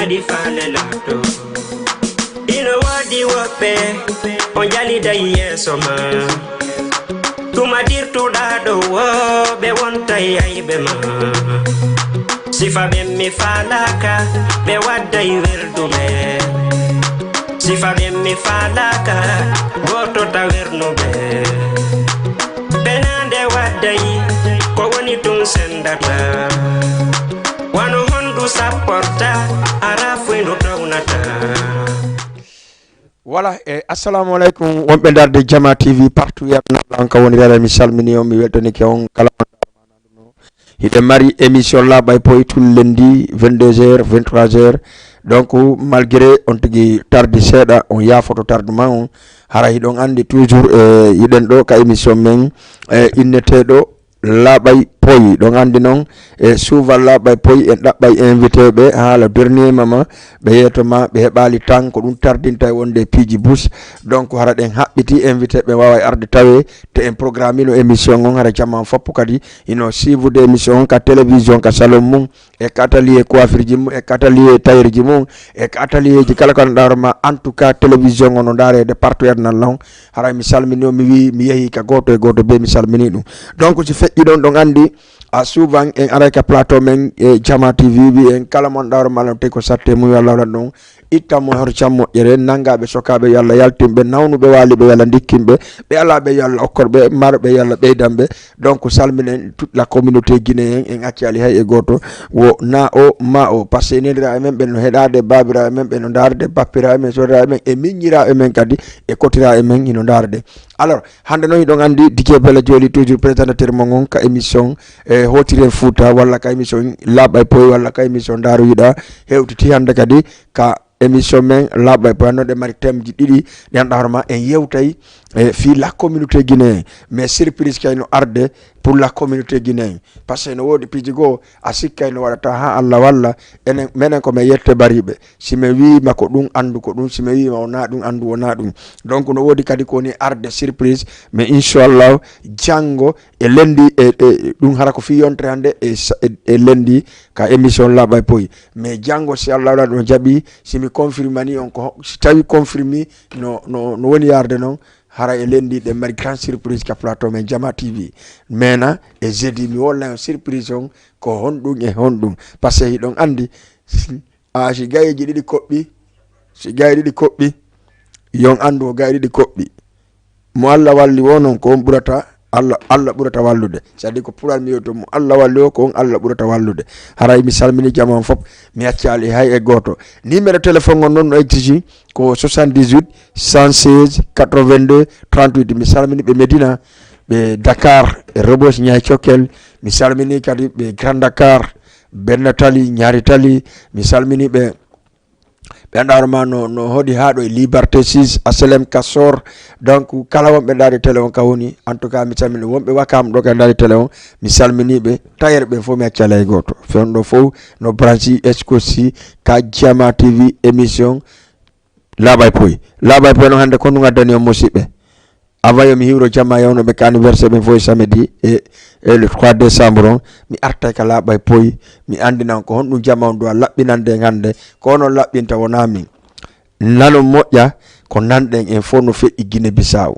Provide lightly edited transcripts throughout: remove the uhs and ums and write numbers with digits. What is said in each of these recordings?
di fale lato ino wadi wope on jali da yeso ma tuma dirtu dado wo be wonta yaibe ma sifa be mi falaka be wadda werdume sifa be mi falaka goto tawernube benande wadda ko woni tun sendata wano hondu sapporta arafu no tawnata. Voilà, assalamu alaikum wonɓe darde Jama TV partout yarnaɗan ka woni rela mi salmini on mi weltani ke on kala hiɗe mari émission Labay Poy tout lundi 22h 23h donc malgré on tigi tardi seeɗa on yafoto tardement on hara hiɗon andi toujours yiɗen ɗo ka émission men inneteɗo Labay Poy ɗon andi noon souvent Labay Poy en ɗaɓɓay invité ɓe haala dernier moment ɓe yetoma ɓe heɓali tan ko ɗum tardinta wonde piiji bus donc hara ɗen haɓɓiti invité ɓe wawa arde tawe te en programme ino émission on hara jamma foppo kadi ino suivre émission on ka télévision ka salon mum e ka atelier coiffure ji mum e ka atelier tailleur ji mum e ka atelier ji kala ko darma en tout cas télévision on no darede partout nan law hara mi salmini mi wi mi yehi ka goto e goto be mi salmini ɗum donc si feƴƴi ɗon andi a souvent en araka plateau men Jama TV bi en kala mon dawro malam te ko satte mu yalla ran don ittam hor chammo yere nangabe sokabe yalla yaltimbe nawnube walibe yalla dikkimbe be ala be yalla okkorbe marbe yalla beydambe donc salminen toute la communauté guinéenne en acciali hay e goto wo na o ma o parce nedira men ben no hedade babira men ben no darde bappira men sodira men e minyira men kadi e kotira men ino darde. Alors hande no don andi dike bela joli toujours présentateur mon ka émission hotiren Fouta walla ka émission Labay Poy walla ka émission Daru Yida hewtiti hande kadi ka émission men Labay Poy no de mari thème ji didi den darma en yewtay fi la communauté guinéenne mais surprise kay no arde pour la communauté guinéenne parce que no wodi piji go a sikkay no wadata ha Allah walla enen menen ko me yette baribe si me wi mako dum andu ko dum si me wi ma wona dum andu wona dum donc no wodi kadi ko ni arde surprise mais inchallah jango e lendi e dum hara ko fi yontre hande e lendi ka émission Labay Poy mais jango si Allah wala do jabi si mi confirmani on ko si tawi confirmi no woni yarde non hara e lendi de mari grand surprise ka plateau men Jama TV mena e jeudi mi wala surprise on ko hondum e hondum parce que don andi a si gayji didi koppi yon andu gayji didi koppi mo Allah walli wonon ko on burata Allah burata wallude c'est-à-dire ko pural mi yoto mo Allah walli o ko on Allah burata wallude haray mi salmini jama fop mi acciali hay e goto numéro téléphone on non no exige ko 78 116 82 38 mi salmini be Medina be Dakar e Rebos Ñay Ciokel mi salmini kadi be Grand Dakar Benna Tali Ñaari Tali mi salmini be darma no hodi haado e Liberté 6 aslem Kasor donc kala wonbe daari télé on ka woni en tout cas mi salmini wonbe wakam do ka daari télé on mi salmini be tayer be fo mi accala e goto fondo fo no branchi escosi ka Jama TV émission Labay Poy no hande ko no gaddani o musibe avayo mi hiwro Jama yawno be ka anniversaire be fo samedi et le 3 décembre mi arta ka Labay Poy mi andina ko hon dum Jama on do labbinande hande ko no labbinta wona min nano moƴƴa ko nanɗen en fof no feƴƴi Guinée Bissau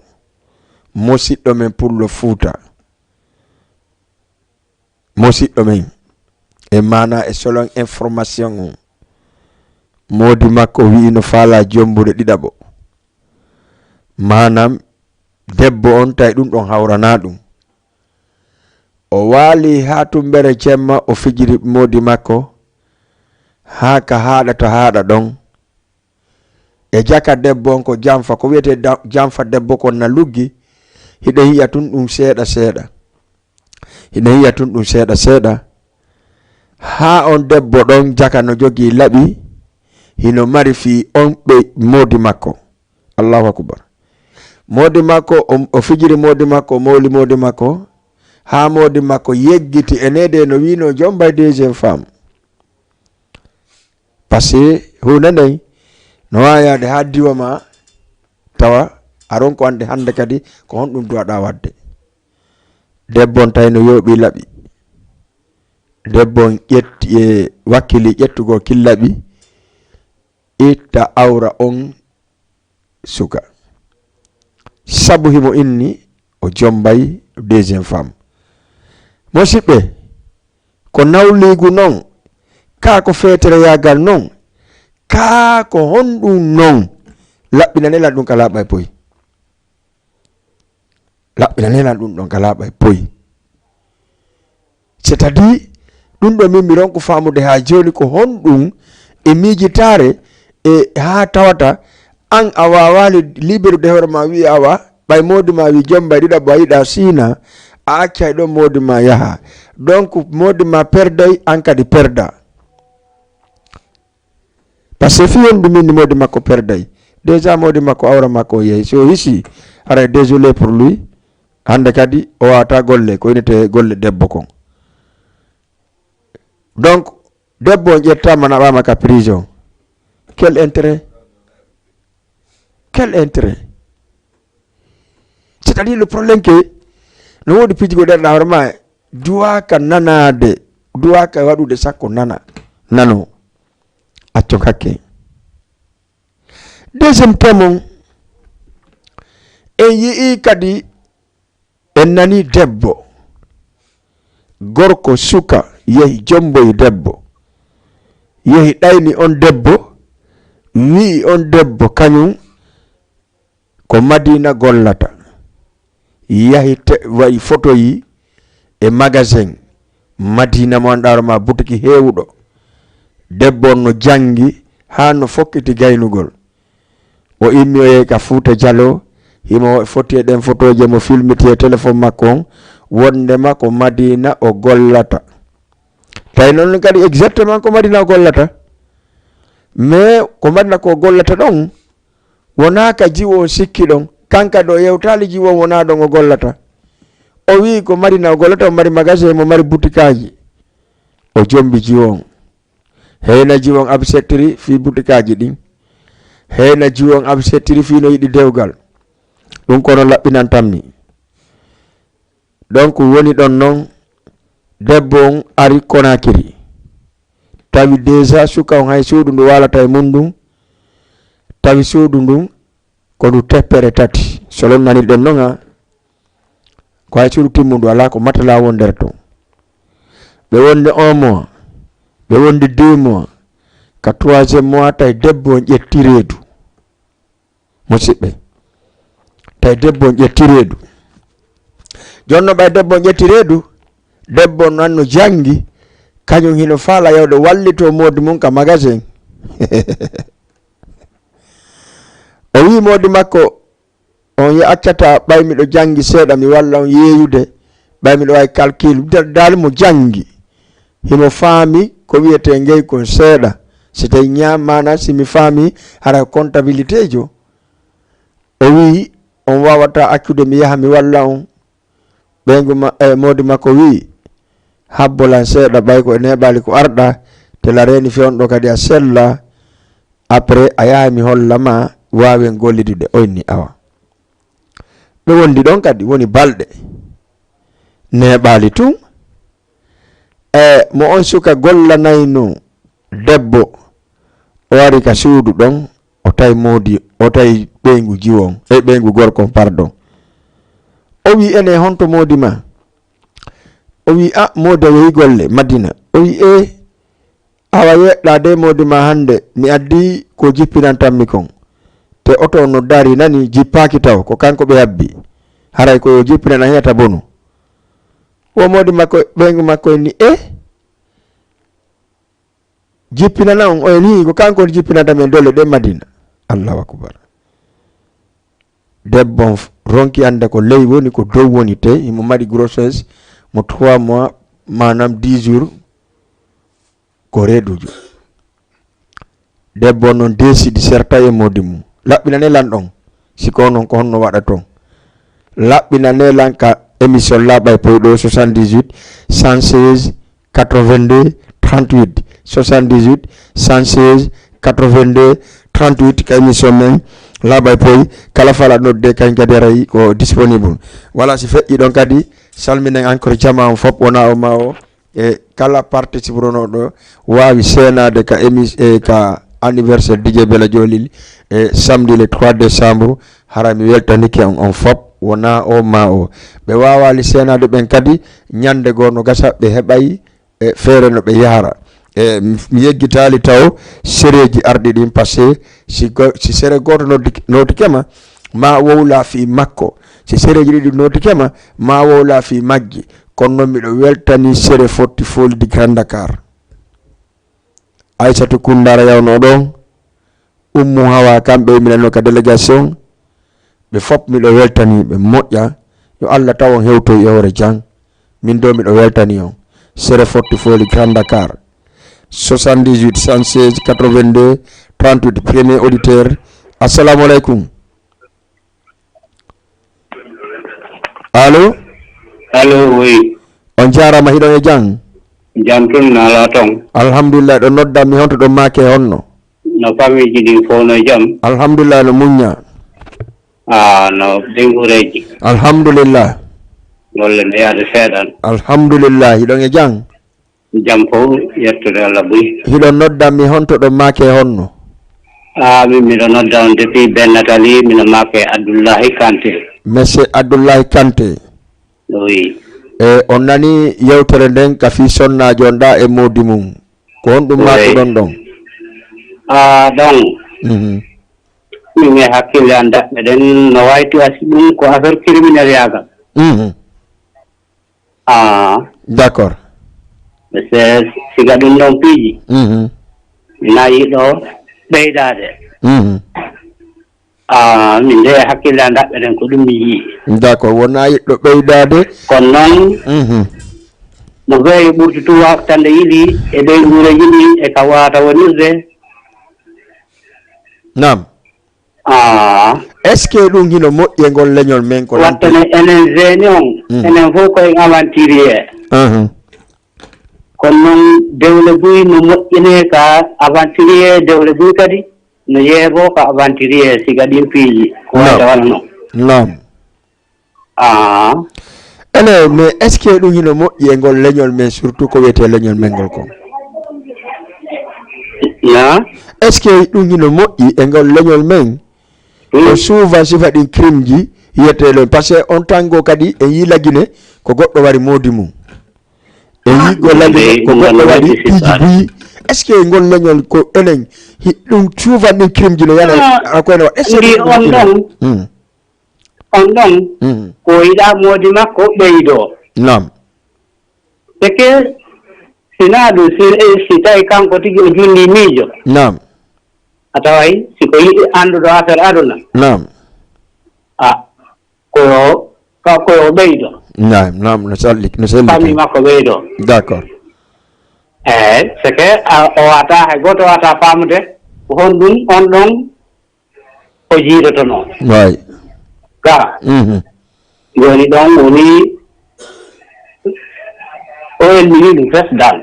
musidɗo men pour le Fouta musidɗo men e mana e selon information on modi makko wi no faala jombude ɗiɗaɓo manam debbo on tay ɗum ɗon hawrana ɗum o waali ha tumbere cemma o fijiri modi makko ha ka haɗa ɗon e jaka debbo on ko jamfa ko wiyete jamfa debbo ko na luggi hiɗe hiya tun ɗum seeɗa ha on debbo ɗon jaka no jogi laɓi hino mari fi on ɓe modi makko Allahu akbar modi makko o fijiri modi makko o mawli modi makko ha modi makko yeggiti enede no wino jombay deuxième femme parce que hunande no wayade ha diwa ma tawa aron ko ande hande kadi ko hon dum duwada wadde debbon tayno yobi labi debbon ƴetti e wakkili ƴettugo killabi itta awra on suka sabu himo inni o jombay deuxième femme musidɓe ko nawligu non ka ko fetere yagal non ka ko honɗum non laɓɓinanelan ɗum ka laaɓa e poyi laɓɓinanelan ɗum ɗon ka laaɓa e poyi c'est à dire ɗum ɗo min mi ronko famude ha joni ko honɗum e mijitare e ha tawata an a wawali liberude hoore ma wi awa ɓay modi ma wi jombay ɗiɗaɓo a yiɗa sina a accay ɗon modi ma yaha donc modi ma perday an kadi perda par ce que fi on ɗuminni modi makko perday déjà modi makko awra makko o yeehi so hisi ara désolé pour lui hande kadi o wawata golle ko inete golle debbo kon donc debbo on ƴettama naɓama ka prison quel intérêt c'est-à-dire le problème que no wodi pijigo ɗerɗa hoore ma duwaka nanade duwaka waɗude sakko nano acco hakke deuxième temon en yii kadi en nani debbo gorko suka yehi jomboyi debbo yehi ɗayni on debbo wi on debbo kañum ko Madina gollata yahi wayi photo yi e magasin Madina mo andaro ma butiki hewuɗo debbo no jangi ha no fokkiti gaynugol o immi o yehi ka Fuuta Jallo himo foti e ɗen photoje mo filmiti e téléphone makko on wondema ko Madina o gollata tay noon kadi exactement ko Madina o gollata mais ko Madina ko gollata ɗon wona ka jiwo sikki ɗon kanka ɗo yewtali jiwo wona ɗon o gollata o wi ko Madina o gollata o mari magasin mo mari butikaji o jombi jiwon heyna jiwon absettiri fi butikaji ɗin heyna jiwon absettiri fi no yiɗi dewgal ɗum kono laɓɓinan tammi donc woni ɗon noon debbo on ari Konakiri tawi déjà suka on hay suudu ndu walata e mum ndun tawi suudu ndun ko ndu teppere tati solon nani ɗen noon ko hay suudu timmundu ala ko matala won nder ton ɓe wonde 1 mois ɓe wonde 2 mois ka 3e mois tawi debbo on ƴetti reedu musidɓe tawi debbo on ƴetti reedu jonno ɓay debbo on ƴetti reedu debbo nan no jangi kañum hino faala yawde wallito modi mum ka magasin o wi modi makko on accata ɓay miɗo jangi seeɗa mi walla on yeeyude ɓay miɗo wawi calcul dal mo jangi himo faami ko wiyete ngey kon seeɗa si tawi ñamana simi faami hara comptabilité jo o wi on wawata accude mi yaha mi walla on ɓeygu modi makko wi habbolan seeɗa ɓay ko neɓali ko arɗa tela reni fewonɗo kadi a sella après a yaha mi hollama wawen gollidude oyni awa ɓe wondi ɗon kadi woni balɗe neɓali tun mo on suka gollanayno debbo o wari ka suudu ɗon o tawi modi o tawi ɓeygu jiwon ɓeygu gorkon pardon o wi ene honto modi ma o wi modi yehi golle Madina o wi awa yeɗɗa de modi ma hande mi addi ko jippinantanmi kon te oto no dari nani jippaki taw ko kanko ɓe yabbi haray ko jippinana heta bonu o modi makko ɓeygu makko ni jippinana on o ni ko kanko jippinanta men dole ɗe Madina Allahu akbar debbo ronki ande ko ley woni ko dow woni te imo mari grossesse mo 3 mois manam 10 jours ko reedujo debbo noon décide serta e modi mum laɓɓinane lan ɗon siko noon ko honno waɗa toon laɓɓinane lan ka émission laaɓay poyɗo 78 116 82 38 78 116 82 38 ka émission men laaɓay poy kala fala nodde kañ kadi arayi ko disponible voilà si feƴƴi ɗon kadi salminen encore jama on fop wona o ma o e kala participe rono ɗo wawi senade ka ka anniversaire DJ Bella Jolil e samedi le 3 décembre hara mi weltanike on fop wona o ma o be wawali senade ben kadi nyande gorno gasa be hebay e fere no be yahara e mi yeggitali taw sereji ardi dim passé si sere goto notikema ma wowla fi makko si sereji didi notikema ma wowla fi maggi kono mi do weltani sere forti foli di Grand Dakar Aissatou Koundara yawno don Ummu Hawa kambe minano ka délégation be fop mi do weltani be modja yo Allah tawon hewto yewre jang min do mi do weltani on sere forti foli Grand Dakar 78 116 82 38 premier auditeur assalamu alaikum allo oui on jarama hido e jang jam tun na la tong alhamdulillah do nodda mi honto do make honno no fami jidi fo no jam alhamdulillah no munya no dengureji alhamdulillah wala ne yaade sedan alhamdulillah hido e jang jam fo yettude Allah bui hido nodda mi honto do make honno mi do nodda on depuis Ben Nathalie mi no make Abdoulaye Kanté monsieur Abdoulaye Kanté oui on nani yewtere nden ka fi sonna jonda e modi mum ko on dum ma don don donc mi ngi hakkille anda den no wayti asibum ko affaire criminel yaga d'accord c'est siga dum don piji ina yido beydade min de hakkille anda den ko dum yi d'accord wona yido beydade kon non no vey burti tu waktande yidi e be ngure yidi e kawata wonirde nam est-ce que dum hino modde gol leñol men ko wattane enen zenion enen fo koy aventurier kon non dewle buy no moƴƴine ka aventurier dewle buy kadi no yeebo ka aventurier siga ɗin piiji ko wayta wala non nam ene mais est ce que ɗum hino moƴƴi e ngol leñol men surtout ko wiyete leñol men ngol ko na est ce que ɗum hino moƴƴi e ngol leñol men ko souvent sifa ɗin crime ji yiyetele par ce que on tango kadi e yilagine ko goɗɗo wari modi mum e yigo lagine ko goɗɗo waɗi piiji buyi est ce que ngol leñol ko enen ɗum souvent ɗin crime ji no yana koyne wa est ce que on ɗon ko yiɗa modi makko ɓeydo nam c'est que sina ɗum si tawi kanko tigi o junni miijo nam a taway siko yiɗi anduɗo affaire aduna nam koyo ɓeydo nam no salli famille makko ɓeydo d'accord c'est que o wata hay goto wata famude ko hon ɗum on ɗon o jiidoto noon way ga joni ɗon woni o elmini ɗum fes dal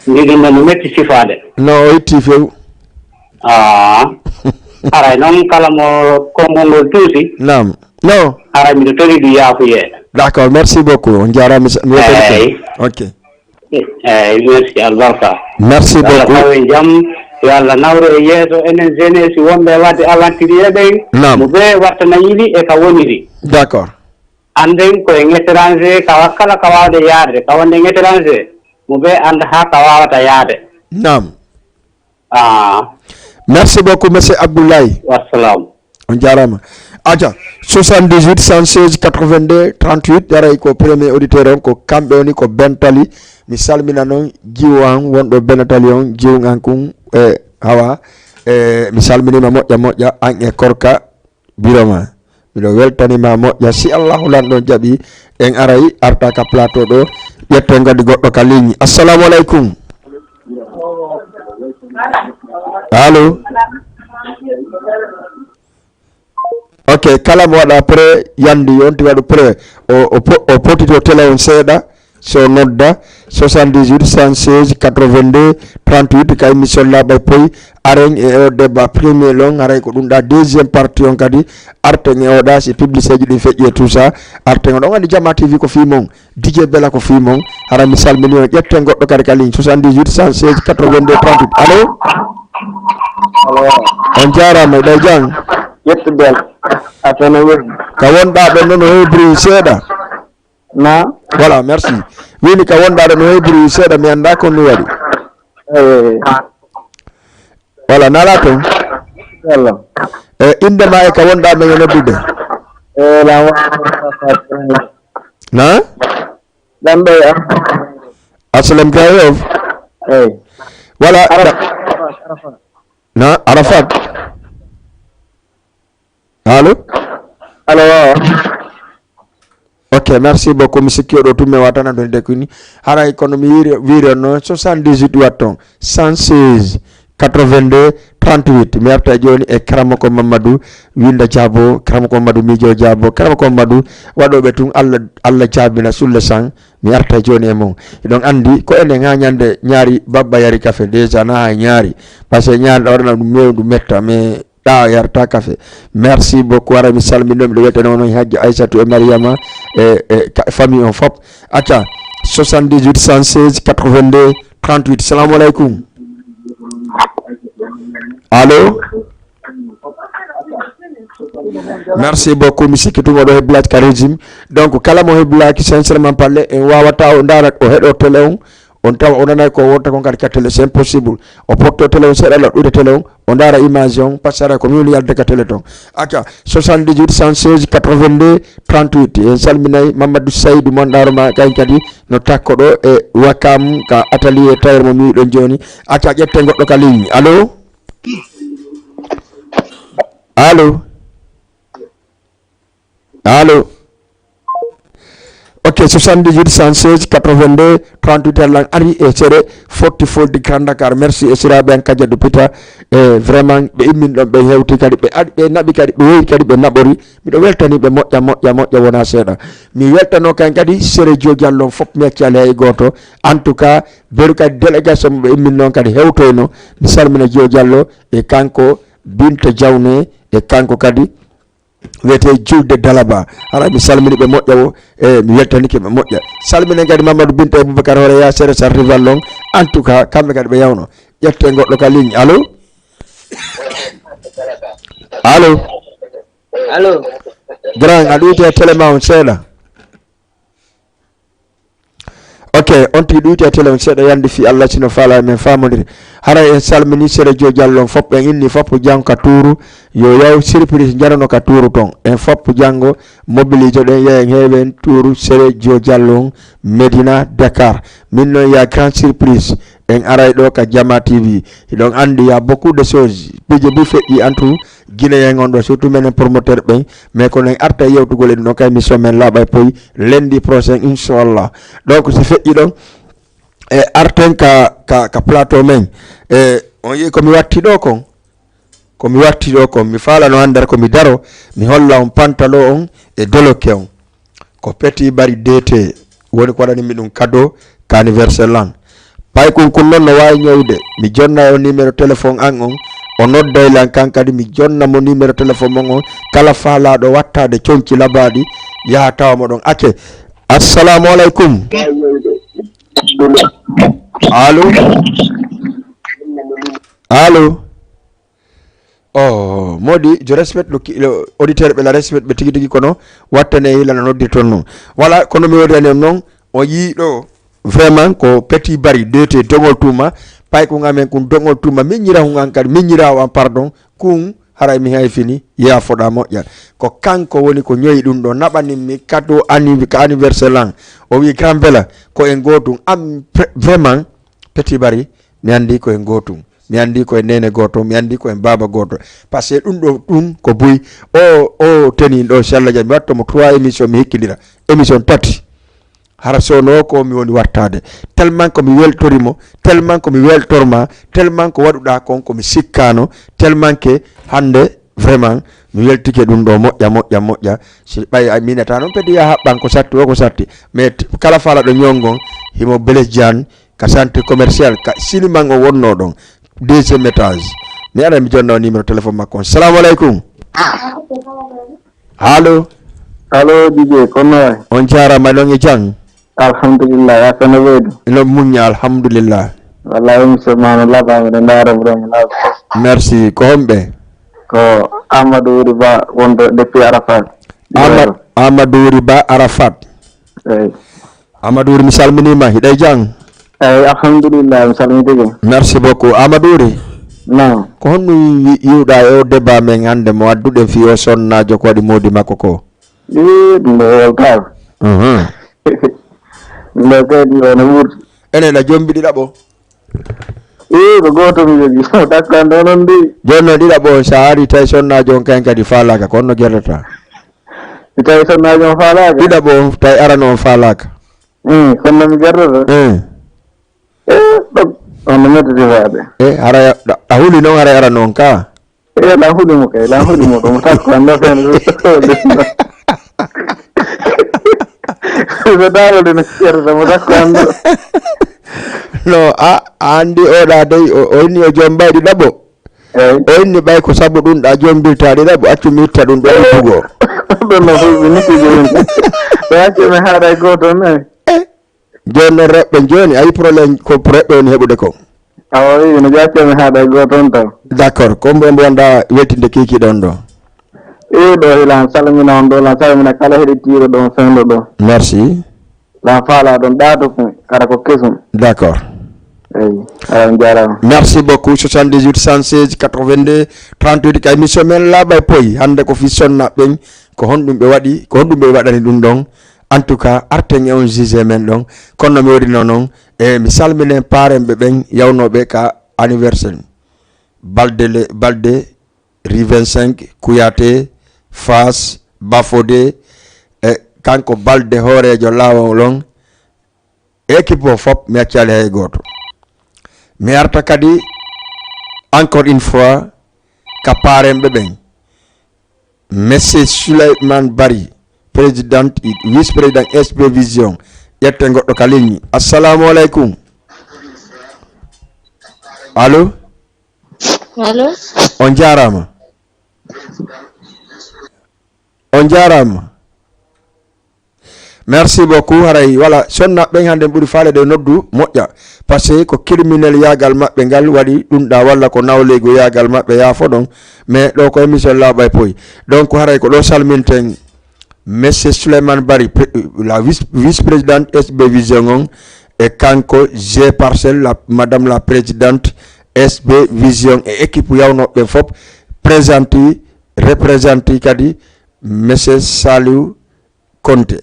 ndiɗum nono metti sifade no o itti few aray noon kala mo konngol ngol tuusi nam no aray miɗo tori ɗum yaafuye d'accord merci beaucoup on jarama ok merci albarka merci beaucoup tawe jam yo Allah nawro e yeeso enen jeunesse wonɓe wadde aventurier ɓen mo ɓe wattana yiɗi e ka woniri d'accord anden koye ŋetterangé kala ka wawde yaade ka wonde ŋetterangé mo ɓe anda ha ka wawata yaade nam merci beaucoup monsieur Abdoulaye wassalam on jarama aja 78 116 82 38 yaray ko premier auditeur on ko kamɓe woni ko bentali mi salmina noon jiwo an wonɗo benatali on jiwgan kum e hawa mi salminima moƴƴa an e korka biroma miɗo weltanima moƴƴa si allahu lan ɗon jaaɓi en aray arta ka plateau ɗo ƴette gaddi goɗɗo ka ligne assalamu aleykum allo ok kala mo waɗa pré yandi yonti waɗu pré o potito télé on seeɗa so nodda 78 116 82 38 ka émission la bay poy areng e o débat premier long aray ko dum da deuxième partie on kadi arten e o da si publicité di feƴƴe tout ça arten on andi Jama TV ko fi mon DJ Bella ko fi mon ara misal million ƴetten goddo kadi ka ligne 78 116 82 38 allo on jarama day jang yettudel atana woni ka wonda be non hebri seda na voilà merci wini ka wonda no hebri seda mi anda ko no wadi voilà nala to yalla inde ma e ka wonda me no dudde la na dambe aslam gayof voilà na Arafat allo ok merci beaucoup monsieur Kyodo tumme watana don de kuni hara économie wiri no 78 watton 116 82 38 mi arta joni e Karamako Mamadou winda Diabo Karamako Mamadou mijo Diabo Karamako Mamadou wadobe tun alla jaabina sulle sang mi arta joni e mon donc andi ko ene ngañande ñaari babba yari café déjà na ñaari parce que ñaar warna dum mewdu metta mais da yarta café merci beaucoup ara mi salmino mi wete non hajja Aissatou e Mariama e famille on fop acha 78 116 82 38 salam alaykoum. Allô? Merci beaucoup monsieur Kitungo do heblat karizim donc kala mo hebla ki sincèrement parler en wawata o ndara o hedo tele on taw onana ko wonta ko ngari katele c'est impossible o porto tele c'est la dude tele on ndara image on passara ko mi yalde katele ton acha 78 116 82 38 en salminay Mamadou Saydou mondaro ma kay kadi no takko do e wakam ka atelier tayer mo mi don joni acha jette goddo ka ligne allo allo allo ok 78 116 82 38 lang ari e sere 40 di Grand Dakar merci e sira ben kaja do pita e vraiment be immin don be hewti kadi be adi be nabi kadi be wi kadi be nabori mi do weltani be moƴƴa wona seeda mi weltano kan kadi sere jojallo fop mi accale e goto en tout cas beru kadi délégation be immin non kadi hewtoyno mi salmina jojallo e kanko Binta Jawne e kanko kadi wete julde Dalaba ala mi salmini be moƴƴawo e mi weltanike be moƴƴa salmina kadi Mamadou Binta Boubacar hore ya sere sar rival long en tout cas kambe kadi be yawno ƴette goddo ka ligne allo allo allo grand adu te telema on seeda ok on ti duite tele on seeda yandi fi Allah sino fala men famodire hara en salmini sere jojallo fop en inni fop janka touru yo yaw surprise jarano ka touru ton en fop jango mobilité den yen hewen touru sere jojallo Medina Dakar minno ya grand surprise en aray do ka Jama TV donc andi ya beaucoup de choses pije bu feƴƴi antu Guinéen on do surtout menen promoteur ben mais ko en arta yewtugol en no kay mission men labay poy lundi prochain inchallah donc c'est feƴƴi don e arten ka plateau men e on yi ko mi watti do kon mi fala no andar ko mi daro mi holla on pantalon on e doloke on ko peti bari DT woni ko wadani mi dum cadeau ka anniversaire lan pay kun non no way ñewde mi jonna o numéro téléphone an on nodday lan kankadi mi jonna mo numéro téléphone mon kala fala do wattade cionci labadi ya tawmo don acce assalamu alaikum allô oh modi je respecte le auditeur be la respecte be tigi kono wattane hilana noddi ton non voilà kono mi wodani non o yi do vraiment ko petit bari dete dongol tuma pay ko ngamen kun dongol tuma minyira hungan kadi minyira wa pardon kun haray mi hay fini ya foda moƴƴa ko kanko woni ko ñoyi dum do nabani mi cadeau anniversaire lan o wi grand bella ko en gotum am vraiment petit bari mi andi ko en gotum mi andi ko nene goto mi andi ko baba goto parce que dum ko buy o teni do inshallah jam watto mo 3 émission mi hikkidira émission tati hara sono ko mi woni wartade tellement ko mi weltorimo tellement ko mi weltorma tellement ko waduda kon ko mi sikkano tellement que hande vraiment mi weltike ɗum ɗo moƴƴa si ɓay a minata noon kadi ya haɓɓan ko satti o ko satti mais kala fala ɗo ñongon himo Blaise Diane ka centre commercial ka siliman o wonno ɗon deuxième étage mi ara mi jonna numéro téléphone makko assalamu aleykum allo DJ kono on jarama ɗon e jang alhamdulillah ya kono weedu ino muñña alhamdulillah wallahi monsieur mano laɓami ɗe ndaramremi laaɓa merci ko homɓe ko Amadou Wuri Ba wonɗo depuis Arafat Amadou Wuri Ba Arafat eyi Amadou Wuri mi salminima hiɗay jang eyi alhamdulillah mi salmi tigi merci beaucoup Amadou Wuri non ko honno yiwɗa e o débat men hannde mo adduɗen fi o sonnajo ko waɗi modi makko ko ɗum ɗo woltaka ɗum ɗo kadi ono wurti enen a jombi ɗiɗaɓo ko goto mi jogi dakkan ɗo noon ndi joni noon ɗiɗaɓo sa ari tawi sonnajo on kayen kadi falaka ko honno guerdata mi tawi sonnajo on falaka ɗiɗaɓo on tawi arano on falaka kono mi guerdata ɗon ono mettiti waade hara a huuli noon hara arano on ka lan huɗimo kay lan huɗimo ɗum takko ando fen so darode no guerdata mo takko ando no a andi oɗa dey o inni o joom mbayɗi ɗaɓo o inni ɓay ko sabu ɗum ɗa jombirta ɗiɗaɓo accu mi itta ɗum ɗo bugo ɗon no fulɓe nikkiji ɗum ɗo acci mi haaɗa e goto nayi joni noon reɓɓe joni ayi probléme ko reɓɓe woni heɓude ko awa wi no jacci mi haaɗa e goto on taw d' accord ko mbo wonɗa weltinde kiki ɗon ɗo ɗo ilan salmina on ɗo lan salmina kala heɗitiɗo ɗon fenɗo ɗo merci lan faala ɗon ɗato fu kara ko kesum d' accord eyi aɗa jarama merci beaucoup 78 116 82 38 ka émission men laaɓa e poyi hande ko fi sonnaɓɓen ko honɗum ɓe waɗi ko honɗum ɓe waɗani ɗum ɗon en tout cas arten e on juge men ɗon kono mi waɗino noon e mi salminen paremɓe ɓen yawnoɓe ka anniversaire balde rue 25 Kouyaté Fass Bafodé e kanko balde hoorejo lawol on équipe o fop mi accali hay goto mi arta kadi encore une fois ka paremɓe ɓen monsieur Souleymane Bari président vice président SP Vision ƴette goɗɗo ka ligne assalamu aleykum allo on jarama merci beaucoup haray wala sonnaɓe hande ɓuuri falede noddu moƴƴa par ce que ko criminel yagal maɓɓe ngal waɗi ɗum ɗa walla ko nawleygo yagal maɓɓe yaafo ɗon mais ɗo ko émission laaɓa e poyi donc haray ko ɗo salminten monsieur Souleymane Bari la vice présidente SB Vision on e kanko G Parcelle madame la présidente SB Vision e équipe yawnoɓe fop représenté kadi monsieur Saliou Konté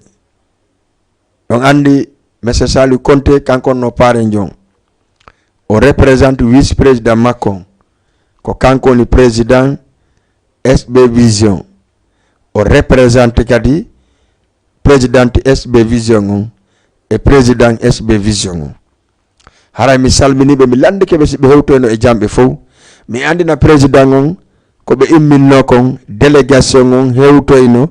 on andi monsieur Saliou Konté kanko no pare jon o représente vice président makko ko kanko ni président SB Vision o représente kadi présidente SB Vision on e président SB Vision on haray mi salminiɓe mi landike ɓe si ɓe hewtoyno e jamɓe fof mi andina président on ko ɓe imminno kon délégation on hewtoyno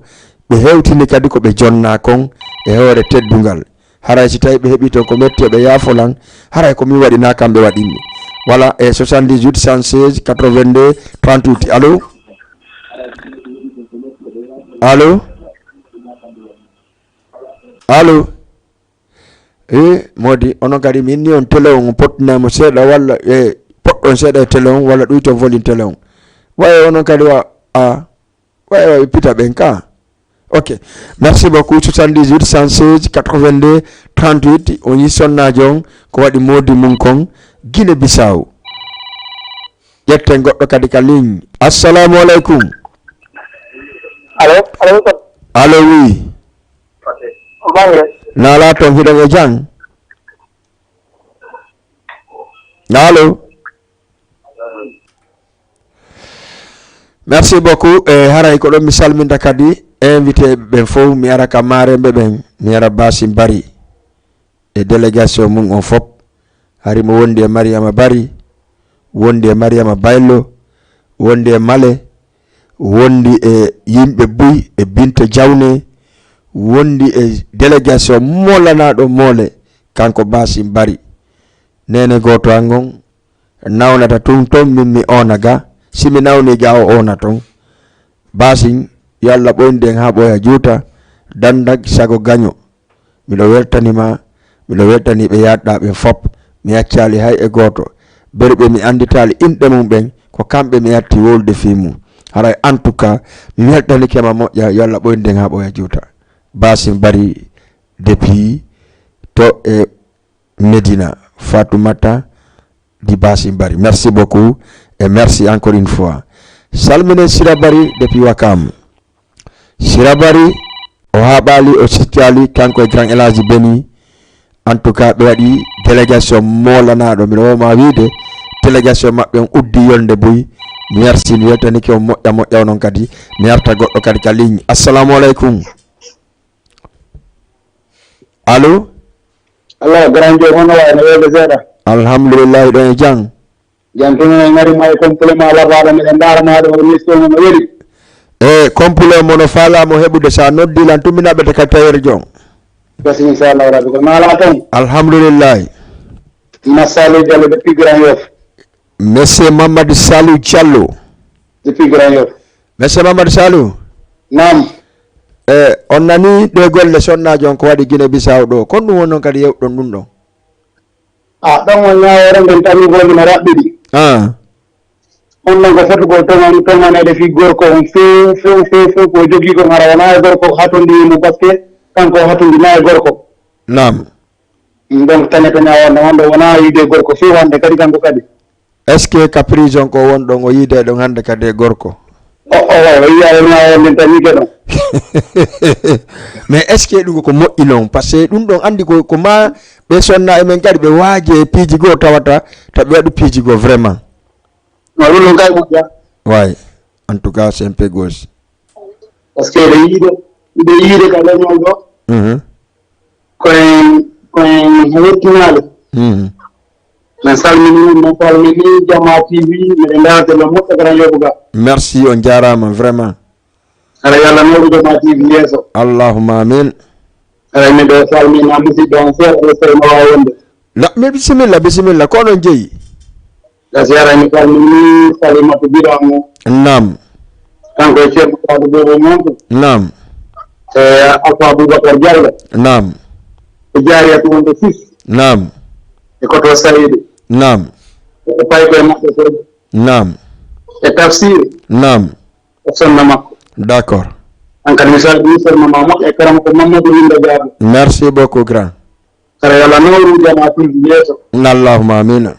ɓe hewtini kadi ko ɓe jonna kon e hoore teddungal haray si tawi ɓe heeɓi ton ko metti ɓe yaafolan haray ko mi waɗina kamɓe waɗinmi voilà e 78 116 82 38 allo allo modi onon kadi mi inni on télé on pottinamo seeɗa walla e poɗɗon seeɗa e télé on walla ɗuyton volume télé on wayi onon kadi wayi pita ɓen ka ok merci beaucoup 78 116 82 38 on yi sonnajo on ko waɗi modi mum kon Guinée Bissau ƴetten goɗɗo kadi ka ligne assalamu aleykum allo oui nala toon hiɗon e jang allo merci beaucoup e haray ko ɗon mi salminta kadi invité ɓen fof mi ara ka maremɓe ɓen mi ara Basim Bari e délégation mum on fop hari mo wondi e Mariama Bari wondi e Mariama Baylo wondi e Male wondi e yimɓe buy e Binta Jawne wondi e délégation molanaɗo mole kanko Basim Bari nene goto angon nawnata tum ton min mi ona ga simi nawni ga o ona ton Basim yalla ɓoyden ha ɓoya juuta dandag sago gaño miɗo weltanima miɗo weltani ɓe yadɗaɓe fop mi accali hay e goto berɓe mi anditali inɗe mum ɓen ko kamɓe mi yatti wolde fi mum haray en tout cas mi weltani kema moƴƴa yalla ɓoyden ha ɓoya juuta Basim Bari depuis to e Medina Fatoumata di Basim Bari merci beaucoup et merci encore une fois salmine Sira Bari depuis Wakam Sira Bari o haɓali o sittali kanko e Grand Elhaji Beni en tout cas ɓe waɗi délégation molanaɗo miɗo woma wiide délégation maɓɓe on uddi yolde boyi merci mi weltani ke o moƴƴa onon kadi mi arta goɗɗo kadi ka ligne assalamu aleykum allo Allah grand jo hono wa no welde seeɗa alhamdulillah ɗon e jang jantuno ngari ma e complément labaɗo miɗen daramaɗo o mission no weɗi e complet mono falamo heɓude sa noddilan tuminaɓe te kadi tawere jom basi inchallah rabbi ko mala tan alhamdulillah Massalou Diallo depuis Grand Yoff monsieur Mamadou Salou Diallo depuis Grand Yoff monsieur Mamadou Salou nam on nani ɗe golle sonnaji on ko waɗi Guinée Bissau ɗo kon ɗum wonnon kadi yewɗon ɗum ɗon ɗon on ñawore nden tami golle no raɓɓiɗi on non ko foti ko tomanede fi gorko on few ko jogui ko gara wona e gorko hatondi mo par ce que kanko hatondi na e gorko nam donc tañata ñawonde wonde wona yiide gorko few hande kadi kanko kadi est ce que ka prison ko wonɗon o yiide ɗon hande kadi e gorko o yiya ñawonde tañike ɗon mais est ce que ɗum ko moƴƴi noon par ce que ɗum ɗon andi ko ma ɓe sonna emen kadi ɓe waaje piiji goo tawata ta ɓe waɗi piiji goo vraiment no ɗum ɗon kay moƴƴa way en tout cas c'est un peu gauche par ce que ɓe yiide ka leñol ɗo koyen wettinaɗe min salmini Jama TV miɗen dartele moƴƴa Grand Yoff ga merci on jarama vraiment ala yalla mawɗo Jama TV yeeso allahumma amin ala miɗo salmina musidɗo on seeɗa ɗo sey no wawi wonde mais bisimilla ko onon jeeyi gasi ara mi salmini Salimata Biramo nam kanko e ceerno Sadou Bobo Monko nam e Alpha Aboubacar Diallo nam e Diariatou wonde 6 nam e koto Saïd nam e payko e maɓɓe so nam e Tafsir nam e sonna makko d'accord an kadi mi salmini sonnama makko e karama ko Mamadou Winda Diarra merci beaucoup grand kara yalla nawru Jama TV yeeso allahumma amin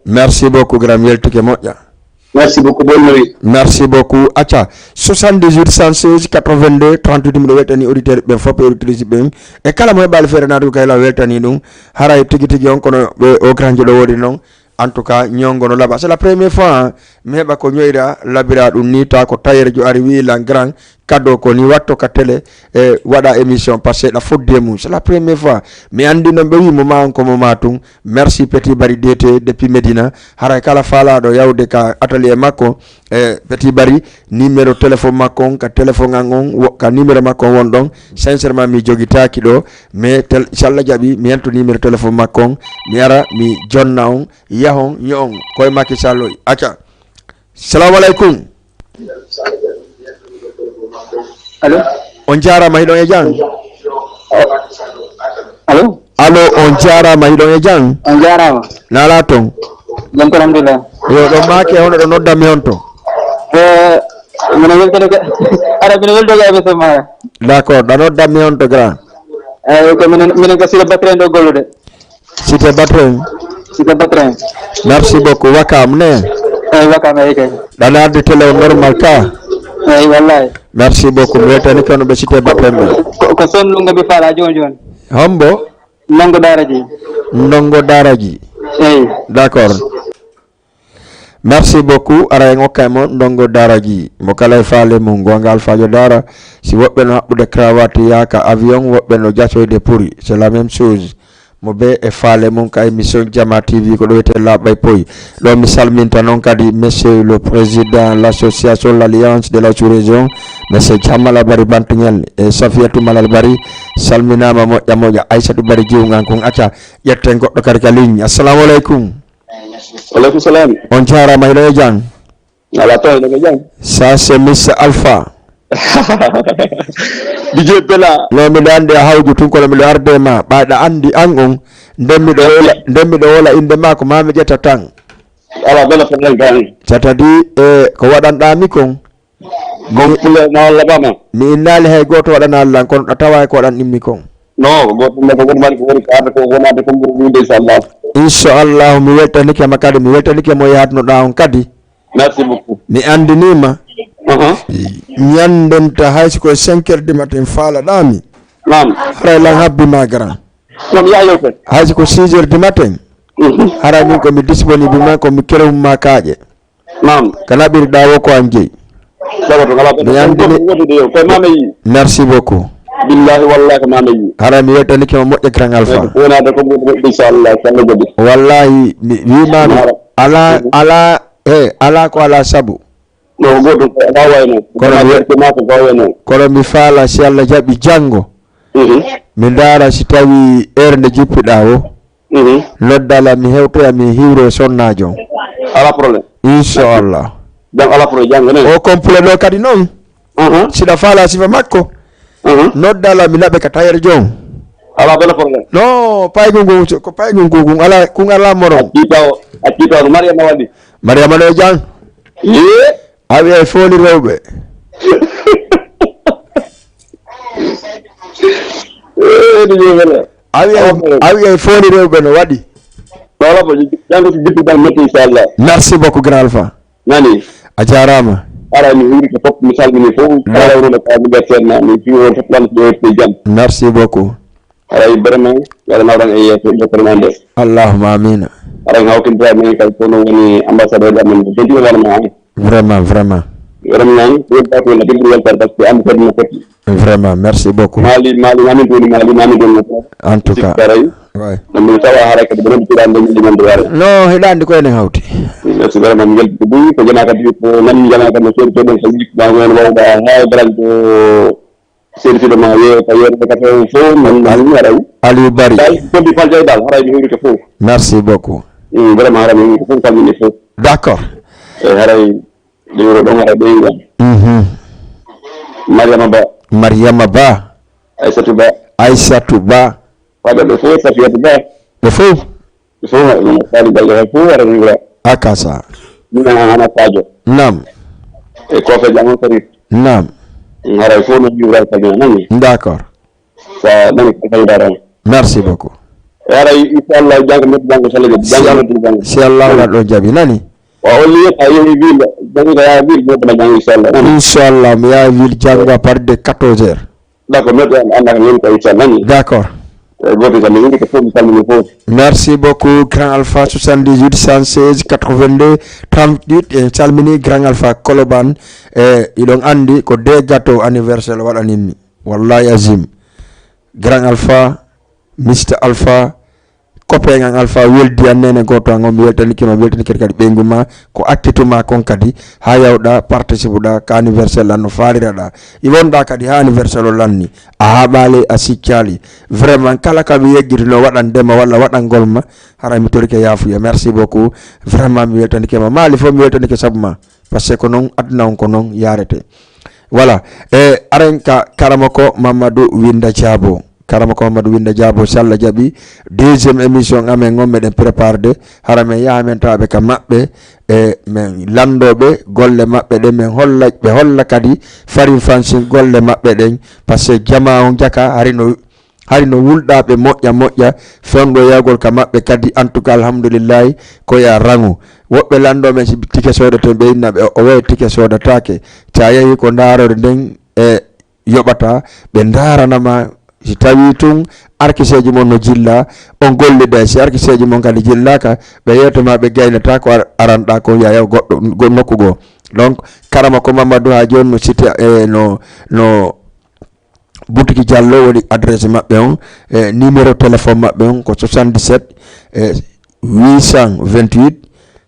merci beaucoup grand yeltuke moƴƴa merci beaucoup bonne nuit merci beaucoup acca 78 116 82 38 miɗo weltani auditeur ɓen fof e auditrice ɓen e kala mo heɓali feere natude kayla weltani ɗum haray tigui on kono ɓe o grand jeɗo woodi noon en tout cas ñongo no laaɓa c'est la première fois mi heɓa ko ñoyra labira ɗum ni ta ko tayere jo ari wi la grand cadeau ko ni watto ka télé e waɗa émission par ce que ɗa fodde mum c'est la première fois mi andi noon ɓe wimo ma on komo ma tun merci Petit Bari DT depuis Medina haray kala faalaɗo yawde ka atelier makko e Petit Bari numéro téléphone makko on ka téléphone an on ka numéro makko on won ɗon sincèrement mi jogitaki ɗo mais so Allah jaaɓi mi yanto numéro téléphone makko on mi ara mi jonna on yahon ño'on koye Macky Sall o acca salamu aleykum allo on jarama hiɗon e jang allo on jarama hiɗon e jang on jarama nala ton jam ko alhamdulillah yo ɗo make hono ɗo noddami on to mino weltode mino weltoga émission ma d'accord ɗa noddami on to grand eyyi ko minen ko Cité Batrin ɗo gollude Cité Batrin merci beaucoup Wakam ne eyyi Wakam eyyi kay ɗana adde télé normal ka eyyi wallahi merci beaucoup mi weltani kono ɓe Cité Batrin ɓe ko sonnunga mi faala joni hombo ndongo daraji eyyi d'accord merci beaucoup ara en hokkay mon ndongo daraji mo kala e faale mum gongal fajo dara si woɓɓe no haɓɓude cravate yaaka avion woɓɓe no jatoyde pourri c'est la même chose mo be e faale mon ka émission Jama TV ko do wete Labay Poy do mi salminta non kadi monsieur le président l'association l'alliance de la sous-région monsieur Jamala Bari Bantingel e Safiatou Malal Bari salminama moƴƴa Aissatou Bari jiwngan kon acca yetten goɗɗo kadi ka ligne. Assalamu aleykum. Waleykum salam. On jarama hiɗo e jang ala to hiɗo e jang ça c'est monsieur Alpha DJ Bella no miɗo andi a hawju tun kono miɗo arde ma ɓaɗa andi an on nden miɗo wola inde ma ko mami ƴetta tan ala Bella felen tan catadi e ko waɗanɗami kon golle no Allah bama mi innali hay goto waɗana Allah kono ɗo tawa ko waɗan immi kon no goto ko woni mari ko woni kaarde ko wonade ko ɓurɗude inchallah inchallahu mi weltanike ma kadi mi weltanike mo yatnoɗa on kadi merci beaucoup mi andinima ñandenta hayso koye 5 heures du matin faalaɗami nam haray lan habbima grand non yayo fe hayso ko 6 heures du matin hara min komi disponible ma komi kerewma kaaƴe nam kana ɓiriɗa wo ko an jeeyi mi andini ko mama yi merci beaucoup billahi wallahi ko mama yi hara mi weltanike mo moƴƴe grand Alpha wonade ko ɓurɗude inchallah Allah jaɓi wallahi mi wimami ala ko ala sabu no goto ko wayno kono mi faala si Allah jaɓi janngo mi ndaara si tawi heure nde jippiɗa o noddala mi hewtoya mi hiwro sonnajo ala problème inchallah jam ala problème janggo o complet ɗo kadi noon siɗa faala sifa makko noddala mi naɓe ka tayere jom ala bela problème non paygo ngo ko paygo ngo ala kun ala moron akita o Mariama wadi Mariama ɗo jang awi ay foli rewɓe awi ay foli rewɓe no waɗi wala bo jango ci jippi dal metti inchallah merci beaucoup grand Alpha nani a jarama ara mi huri ko fop mi salmini fof ala wuro ko mi bertenna mi fi won fop lan do te jam merci beaucoup ara vraiment yalla nawran e yeso do nande allahumma amina ara ngawkin dra men kay to no woni ambassadeur amen do di wala ma vraiment vraiment ko ta ko la debru wal parce que am ko no foti vraiment merci beaucoup mali amin do en tout cas ouais no tawa haraka do no tirande ni man do wala no hedandi ko ene hawti merci vraiment ngel bu ko jana ka di ko nan jana ka no so to don sabi ba ngel wawda hay dal do serti do ma ye ka yer ka to fo man ara ali bari ko bi fal dal haray mi huri ko fo merci beaucoup vraiment haray mi ko fo mi fo d'accord haray liwro do haray be Mariama Ba Aissatou Ba wada do fo Safiatou Ba do fo no sali balle fo wara ni wala akasa ana tajo nam e ko fe jango farit nam haray fo no biwra ka nani d'accord sa nani ko dara merci beaucoup haray inshallah jango salaje si Allah la do jabi nani oli ayo vil jango ya vil mo na jango inshallah mi ya vil jango à partir de 14 heures d'accord mais anda ngeen ko inshallah d'accord merci beaucoup grand Alpha 78 116 82 38 e salmini grand Alpha Koloban idon andi ko de gâteau anniversaire waɗanimmi wallahi azim grand Alpha Mr Alpha copain an Alpha weldi annene goto an mi weltaniki kadi ɓeyguma ko accituma kon kadi ha yawɗa participe ɗa ka anniversaire lan no faliraɗa i wonɗa kadi ha anniversaire o lanni a haɓali a siccali vraiment kala kaɓe yeggitino waɗandema walla waɗangolma hara mi torike yafuya merci beaucoup vraiment mi weltanikema maali fof mi weltanike saabu ma par ce que ko noon aduna on ko noon yarete voilà e aren ka karama ko Mamadou Winda Diabo karama ko Mamadou Winda Diabo salla jaɓi deuxième émission amen gommeɗen préparde hara men yaha men tawaɓe ka maɓɓe e men landoɓe golle maɓɓe ɗen men ɓe holla kadi farin fansin golle maɓɓe ɗen par ce que jama on jaka hari no wulɗaɓe moƴƴa fewndo yagol ka maɓɓe kadi en tout cas alhamdoulillahi koya rangu woɓɓe landomen si tike sodate ɓe innaɓe o wawi tike sodatake sa yeehi ko darore nden e yoɓata ɓe daranama si tawi tun arkiseji mon no jilla on gollida si arkiseji mon kadi jillaka ɓe yettoma ɓe gaynata ko aranɗa ko yaya goɗɗo nokku goo donc karama ko Mamadou ha joni no cité no boutique Diallo woni adresse mabbe on numéro téléphone mabbe on ko 77 828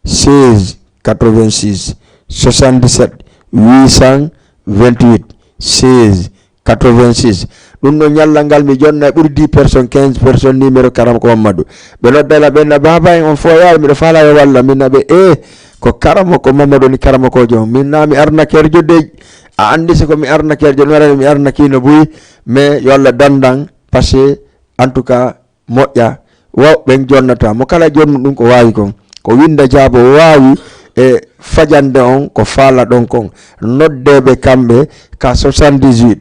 16 86 77 828 16 86 ɗum no ñallangal mi jonna ɓuri 10 personnes 15 personnes numéro karam ko Mamadou ɓe noddala ɓe na baba en on fo yaw miɗo faala e walla min naɓe ko karamo ko Mamadou ni karamo ko jom min na mi arnaqueur joddeji a andi siko mi arnaqueur jo warani mi arnakino buy mais yo Allah dandan parce que en tout cas moƴƴa wo ɓen jonnata mo kala jonnu ɗum ko wawi kon ko winda jaabo wawi e fajande on ko faala ɗon kon noddeɓe kamɓe ka 77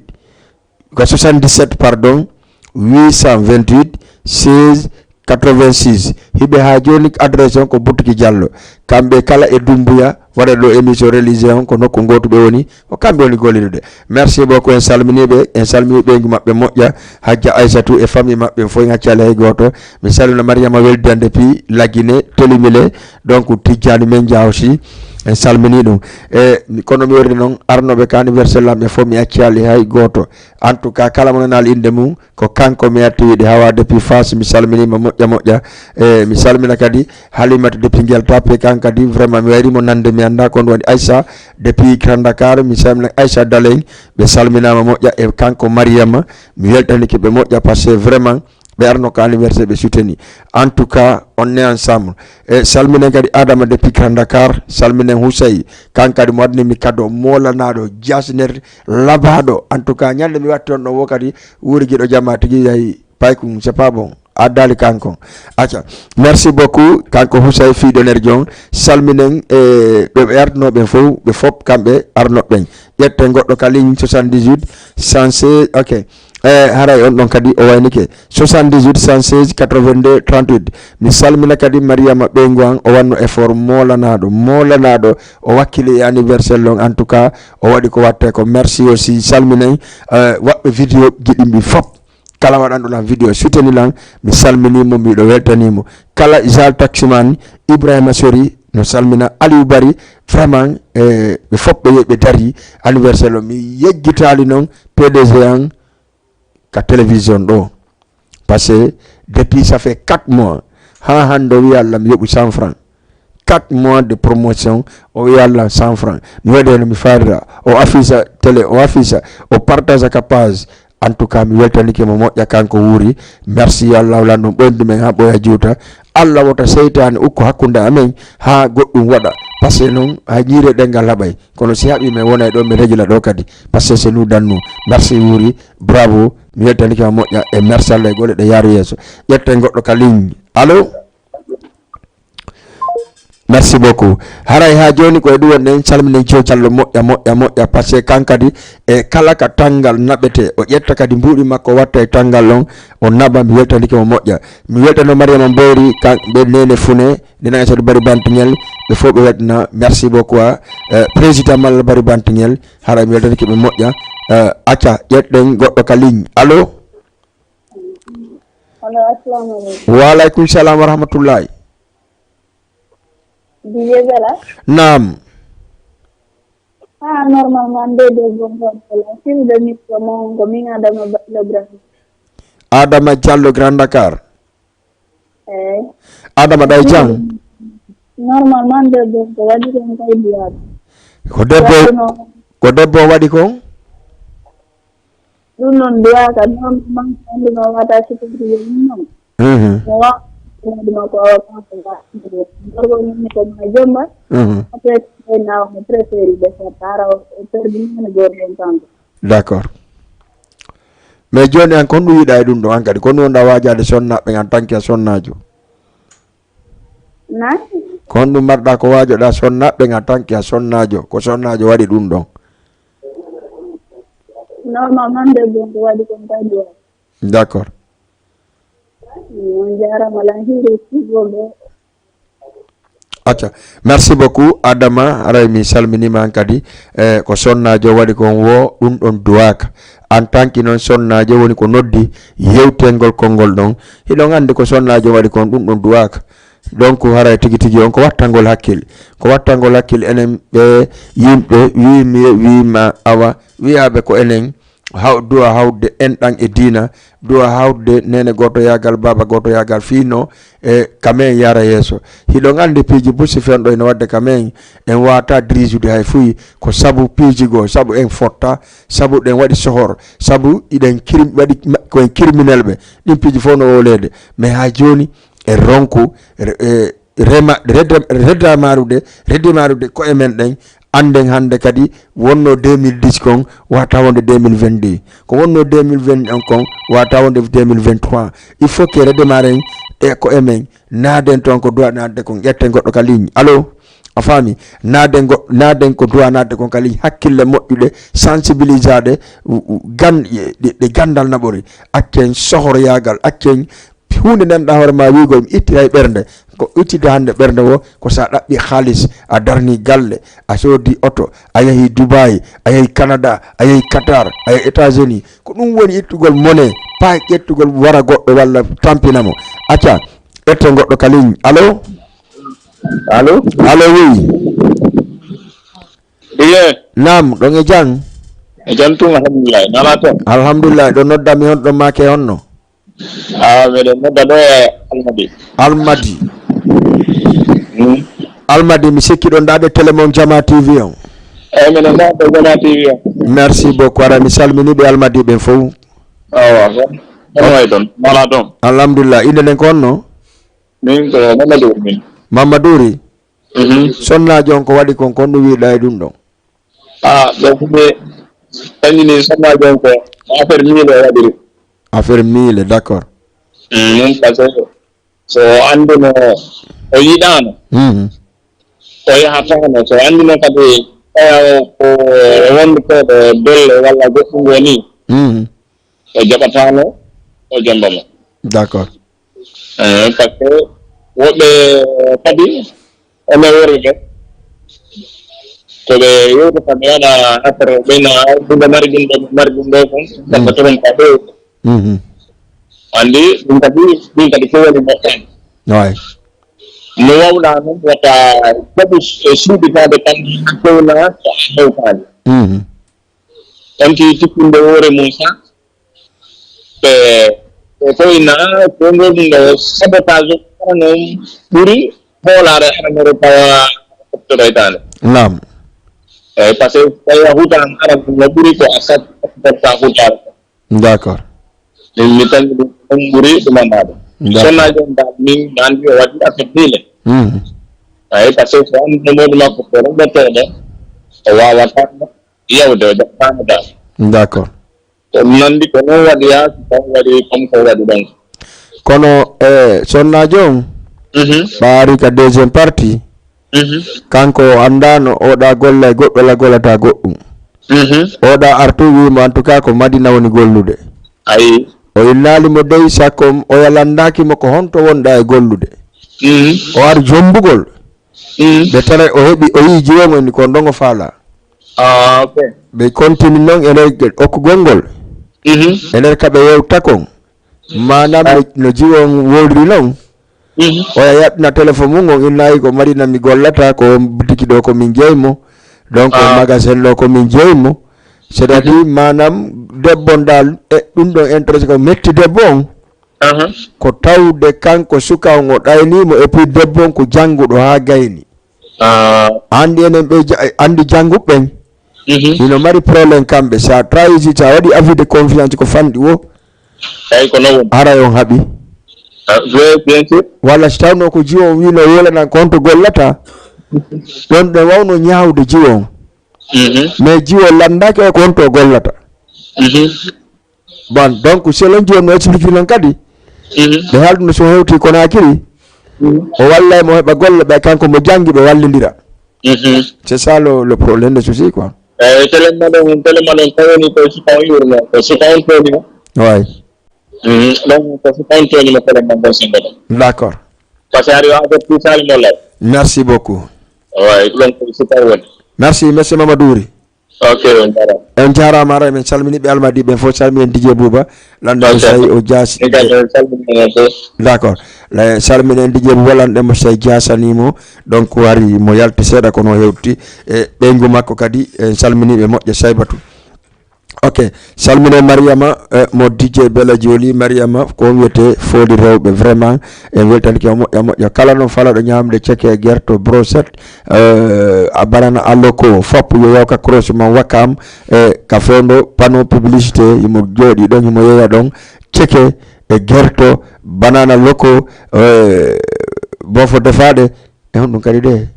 pardon 828 16 86 hiɓe ha joni adresse on ko boutique Diallo kamɓe kala e Dumbuya waɗa ɗo émission réalisé on ko nokku gotu ɓe woni ko kamɓe woni gollidude merci beaucoup en salminiɓe ɓeygu mabɓe moƴƴa Hadja Aissatou e famille mabɓe fof gaccali hay goto mi salmina Mariama weldande pi laguine telimile donc tijjani men dia aussi en salmini ɗum kono mi wordi noon arnoɓe ka anniversaire lamɓe fof mi accali hay goto en tout cas kala mo nanal inde mum ko kanko mi arti wiide hawa depuis Fass mi salminima moƴƴa mi salmina kadi Halimata depuis Guel Tapé kan kadi vraiment mi warimo nande mi anda kon woni Aissa depuis Grand Dakar mi salmina Aissa Daleng ɓe salminama moƴƴa e kanko Mariama mi weltanike ɓe moƴƴa par ce que vraiment ɓe arno ko anniversaire ɓe souteni en tout cas on est ensemble e salminen kadi Adama depuis Grand Dakar salminen Houssayi kan kadi mo waɗnimi cadeau molanaɗo jasnerde labaɗo en tout cas ñande mi watti on ɗo wo kadi wuuri guiɗo jamma tigui yayi paykum c'est pas bon addali kankon acca merci beaucoup kanko Houssayi fiɗonere jon salminen ɓe arnoɓe fof ɓe fof kamɓe arnoɓeɓen ƴette goɗɗo ka ligne 78 116 ok haray on ɗon kadi o waynike 78 116 82 38 mi salmina kadi Mariama ɓeygu an o wanno effort molanaɗo o wakkili e anniversaire long en tout cas o waɗi ko watte ko merci aussi salminay waɓɓe vidéo jiɗimɓi fop kala waɗanɗo vidéo souteni lan mi salminimo miɗo weltanimo kala Jal taximan Ibrahima Sori no salmina Aliou Bari vraiment ɓe fop ɓe dari anniversaire lo mi yejjitali noon PDG an ka télévision ɗo parce que depuis ça fait 4 mois ha hande o wi Allah mi yoɓu 100 francs 4 mois de promotion o wi Allah 100 francs mi waɗeno mi farira o afficha télé o afficha o partage ka page en tout cas mi weltanike mo moƴƴa kanko wuuri merci Allah lanno ɓoyndi men ha ɓoya juuta Allah wota seytane ukko hakkunde amen ha goɗɗum waɗa par ce que noon ha ñiire ɗengal haɓay kono si haɓi men wona ɗo mi rejila ɗo kadi par ce que c'est nous dannu merci wuuri bravo mi weltanike mo moƴƴa e merci Allah e golle ɗe yaaru yeeso ƴetten goɗɗo ka ligne allo merci beaucoup haray ha joni ko e ɗum wonɗen calminen cio callo moƴƴa par ce que kankadi e kala ka tangal naɓete o ƴetta kadi mbuuɗi makko watta e tangal on o naɓa mi weltanike mo moƴƴa mi weltano Mariama Mbori ɓe nene fune ndina esoɗo Bari Bantiŋel ɓe fof ɓe weltana merci beaucoup président Malla Bari Bantiŋel haray mi weltanike ɓe moƴƴa acca ƴetten goɗɗo ka ligne allo assalamu aleykum wa aleykum salam wa rahmatullahi Didier Bella. Naam. Normalement de bonbon la film de Mr. Mongo min Adama Diallo Grand Dakar. Adama day jang. Normalement de bonbon wadi ko kay biya. Ko debbo wadi ko? Dun non biya ka non man no wata ci ko non. D'accord. Mais joni an kon ɗum yiɗa e ɗum ɗo an kadi kon wonɗa wajade sonnaɓe en tant que sonnajo kon ɗum marɗa ko wajoɗa sonnaɓe en tant que sonnajo ko sonnajo waɗi ɗum ɗon d'accord. Acca merci beaucoup Adama aray mi salminima an kadi ko sonnajo waɗi kon wo ɗum ɗon duwaka en tant que noon sonnajo woni ko noddi yewtengol konngol ɗon hiɗon andi ko sonnajo waɗi kon ɗum ɗon duwaka donc haray tigi on ko wattangol hakkille enen ɓe yimɓe wima awa wiyaɓe ko enen duwa hawde enɗan e diina duwa hawde nene goto yagal baba goto yagal fino e kamen yara yeeso hiɗon andi piiji busi fenɗo ene wadde kamen en wata dirijude hay fuyi ko sabu piiji go sabu en fotta sabu ɗen waɗi sohor sabu iɗen waɗi koyen criminel ɓe ɗin piiji fof no wolede mais ha joni e ronku reddemarude ko e men ɗen anden hande kadi wonno 2010 kon wata wonde 2022 ko wonno 2021 kon wata wonde 2023 il faut que redemaren e ko emen naden ton ko duwa nadde kon ƴetten goɗɗo ka ligne allo a faami naden ko duwa nadde kon ka ligne hakkille moƴƴuɗe sensibilisade ɗe gandal naɓori akken sohoroyagal akken hunde nanɗa hoore ma wiigo mi ittira e ɓernde ko ittide hande ɓernde wo ko sa ɗaɓɓi haalis a darni galle a soodi oto a yahi Dubai a yahi Canada a yahi Qatar a yahi États-Unis ko ɗum woni ittugol monnaie pa ƴettugol wara goɗɗo walla tampinamo acca ƴette goɗɗo ka ligne allo oui nam ɗon e jang e jam tun alhamdulillah nana toon alhamdulillah ɗo noddami on ɗon make honno meɗen nodda ɗo e Almadi Almadi mi sikki ɗon ndaɗe télémon Jama TV on eyi meɗen nodda Jama TV on merci beaucoup ara mi salminiɓe Almadi ɓen fof awa ono way toon mala toon alhamdulillah inde nden ko honno min ko Mamadouri min Mamadouri sonnaji on ko waɗi kon kon ɗum wiiɗa e ɗum ɗon ɗo fuɓe kañini sonnaji on ko affaire miile o waɗiri affaire miile d'accord par ce que so andino o yiɗano o yahatano so andino kadi ko wonde koɗo dolle walla goɗɗum woni o jaɓatano o jambamo d'accord par ce que woɓɓe kadi ene worɓe to ɓe yewtata ɓe waɗa affaire ɓeyna ɗuɓe mari ɗum ɗo kon saka toon ka ɓewɗo andi ɗum kadi ko woni moƴƴani way no wawɗa noon wata jaɓi suuɗitade kamɗi fewna so a hewtani onti tippinde hoore mum sa ɓe fewna konngol ɗum ɗo sabotage arano ɓuuri hoolare aranore tawa optoroytane nam eyyi par ce que tawi a hutan aran ɗum no ɓuuri ko a satta hutare d'accord mi tanni ɗum ɗum ɓuuri ɗumannade sonnaji on dal min mi andi o waɗi affaire miile eyyi par ce que so andi no moɗum makko ko rogottoɗo o wawatano yewde o jaɓatano dal d'accord to ɗum nandi ko noon waɗi yaa so taw waɗi comme ko waɗi ɗon kono sonnaji on ɓaari ka deuxiéme partie kanko andano oɗa golla e goɗɗo la gollata goɗɗum oɗa artu wimo en tout cas ko Madina woni gollude ayi o innalimo dey sakko o yalandakimo ko honto wonɗa e gollude o ari jombugol ɓe tara o heeɓi o yii jiwomo ni ko ndongo faala ɓe continue noon ene okkugol ngol enen kaɓe yewta kon manam no jiwon wodri noon oya yaɓna téléphone mum on innayi ko Madina mi gollata ko boutique ɗo komin jeymo donc magasin ɗo komin jeymo c'est à dire manam debbo dal e ɗum ɗon intéressé ko metti debbo on ko tawde kanko suka on o ɗaynimo et puis debbo on ko jannguɗo ha gayni andi enen ɓe andi jannguɓɓen ino mari probléme kamɓe sa trahisi sa waɗi avis de confiance ko fanɗi wo eyi ko noon ara on haaɓi bien sûr walla so tawno ko jiwo on wino wolanan ko honto gollata ɗon ɗon wawno ñaawde jiwo on mais jiwo landaki o ko honto gollata bon donc selon jiwo no explique non kadi ɓe halduno so hewti Conakry o walla mo heɓa golle ɓe kanko mo janggi ɓe wallidira c'est ça le problème de souci quoi télémaɗon tawoni ko suka on yurno ko suka on tonimo way donc ko suka on tonimo téléman ɗon sembe ɗo d'accord par ce que ari o avertissali mo lay merci beaucoup way donc ko suka woni merci monsieur Mamadouri ok on jarama en jarama ara men calminiɓe Almadi ɓen fof calmini en DJ Bouba lanɗemo sayi o jaasi d'accord salmini en DJ Bouba lanɗemo sayi jasanimo donc wari mo yalti seeɗa kono hewti e ɓeygu makko kadi en calminiɓe moƴƴe Saybatou Ok, salmine Mariama mo DJ Bella Joli Mariama ko wiyete Fodi rewbe vraiment e weltan ki mo ya kala non fala do nyamde ceke gerto broset a barana alloko fop yo yawka cross man wakam ka fondo panneau publicité yimo jodi don yimo yeya don ceke e gerto banana loko bofo defade e on dum kadi de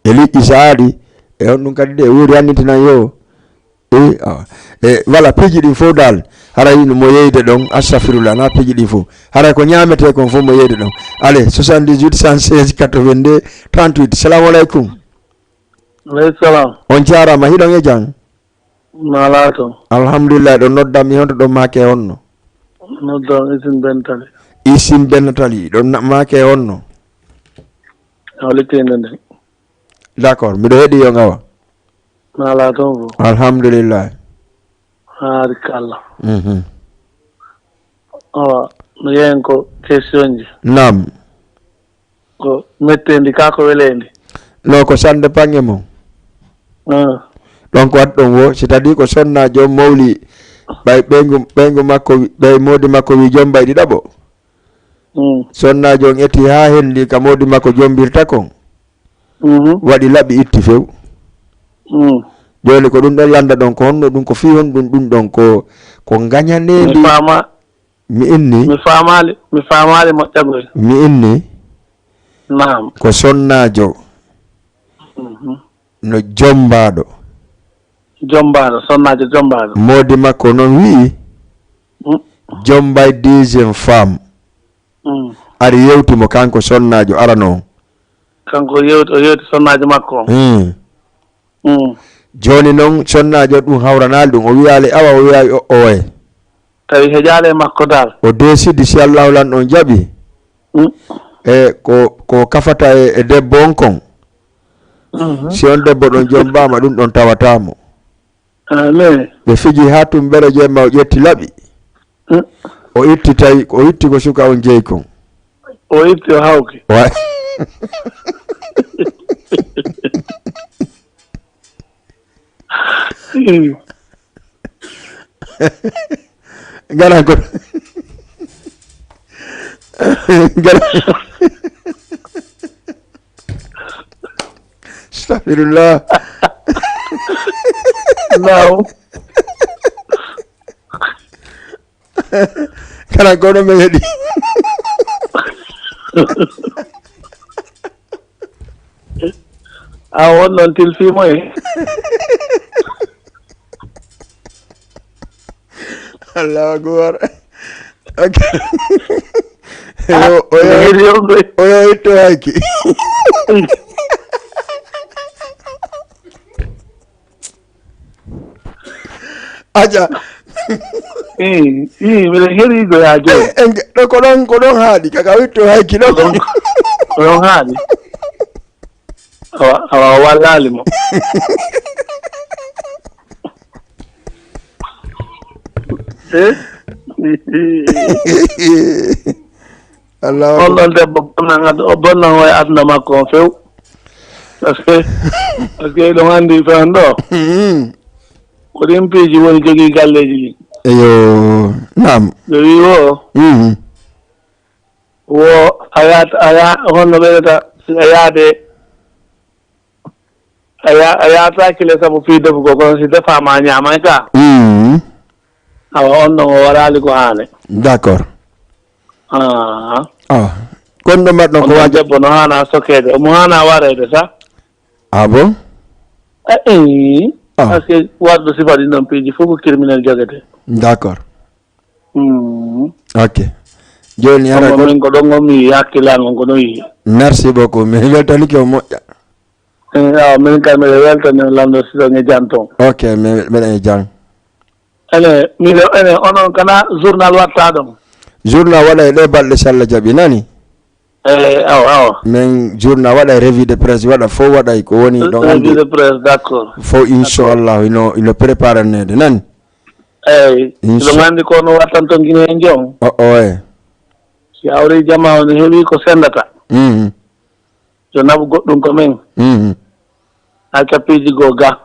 eli isaadi e on dum kadi de wuri annitina yo voilà peji di fo dal hara yino mo yeyde don astaghfirullah na peji di fo hara ko nyamete ko fo mo yeyde don allez 78 116 82 38 assalamu alaikum salam on jarama hidon e jang malato alhamdulillah do nodda mi hondo do make onno nodda isin bentali do make onno awletende d'accord mi do hedi yo ngawa malato alhamdulillah harikalla no yen ko question ji nam ko mettendi ka ko welendi no ko sande pange mo donc wat don wo c'est-à-dire ko sonna jom mawli bay bengu makko bay modi makko wi jombay di dabo sonna jom eti ha hendi ka modi makko jombirta kon wadi labi itti few joni ko dum don landa don ko honno dum ko fi hon dum don ko gagnane mi fama mi inni mi famale mo tagoy mi inni naam ko sonnajo no jombado sonnajo jombado modi makko non wi jombay deuxième femme ari yewti mo kanko sonnajo arano kanko yewti sonnajo makko joni non sonnajo dum hawranal dum o wi'ale awa o wi'a o way tawi hejale makko dal o desidi si Allah lan on jabi ko kafata e debbo on kon si on debbo don jombama dum don tawatamo be fiji hatum bere jemma o jetti labi o itti tay o itti ko suka on jeey kon o itti o hawki wa gara ko astaghfirullah no kana gono me hedi a wonnon tilfimo e Allah akbar okay oyo ito haki aja mire heri go ya jo do ko don haadi kaka ito haki do don haadi awa walali mo Allah on debbo bonna way adna makko few parce que do handi fando ko rimpiji woni jogi galleji eyo nam do wi wo aya honno beta ayata kile sabu fi defu ko si defa ma nyama ka awa on no warali ko hane d'accord kondo madno ko waje bono hana sokede mo hana warede sa bon parce que wardo sifadi non piji fuko criminel jagate d'accord ok joni ara ko min ko don ngomi yakkilango ko no yi merci beaucoup mais weltani ko moƴƴa min kam mi weltani lamdo sido nge janton ok mais e jang ene onon kana journal watta ɗon journal waɗa e ɗe balɗe sallah jaɓi nani awa min journal waɗa e revue de presse waɗa fo waɗay ko woni ɗon revue de presse d'accord fo inchallah ino préparanede nani ɗum andi ko no wattan ton guine en jom si awri jama no heewi ko sendata so nabu goɗɗum ko men ha cappiji go ga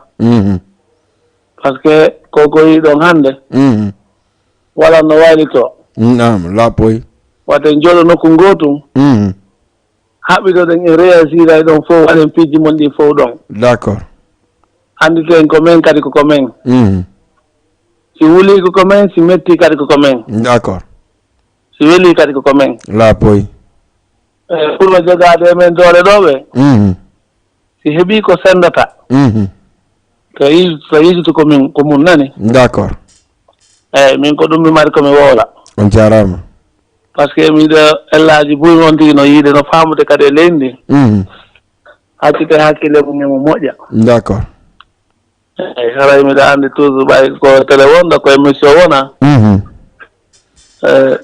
par ce que ko yiɗon hannde wala no waali to laapoy waten jolo nokku gootum haɓɓitoɗen e réagir ay ɗon fof waɗen pijji mon ɗi fof ɗon d'accord annditen ko men kadi koko men si wuli koko men si metti kadi koko men d'accord si weli kadi koko men laapoy pour no jogaade e men doole ɗo ɓe si heɓii ko sendata so yejito ko mun nani d'accord eeyi min ko ɗum mi mari komi woola on jaaraama par ce que miɗo ellaaji buy noon tigi no yiide no faamude kadi e leydi ndi haccite hakkille mum emo moƴƴa d'accord eeyi haray miɗo anndi toujours ɓay ko télé wonɗo ko émission wona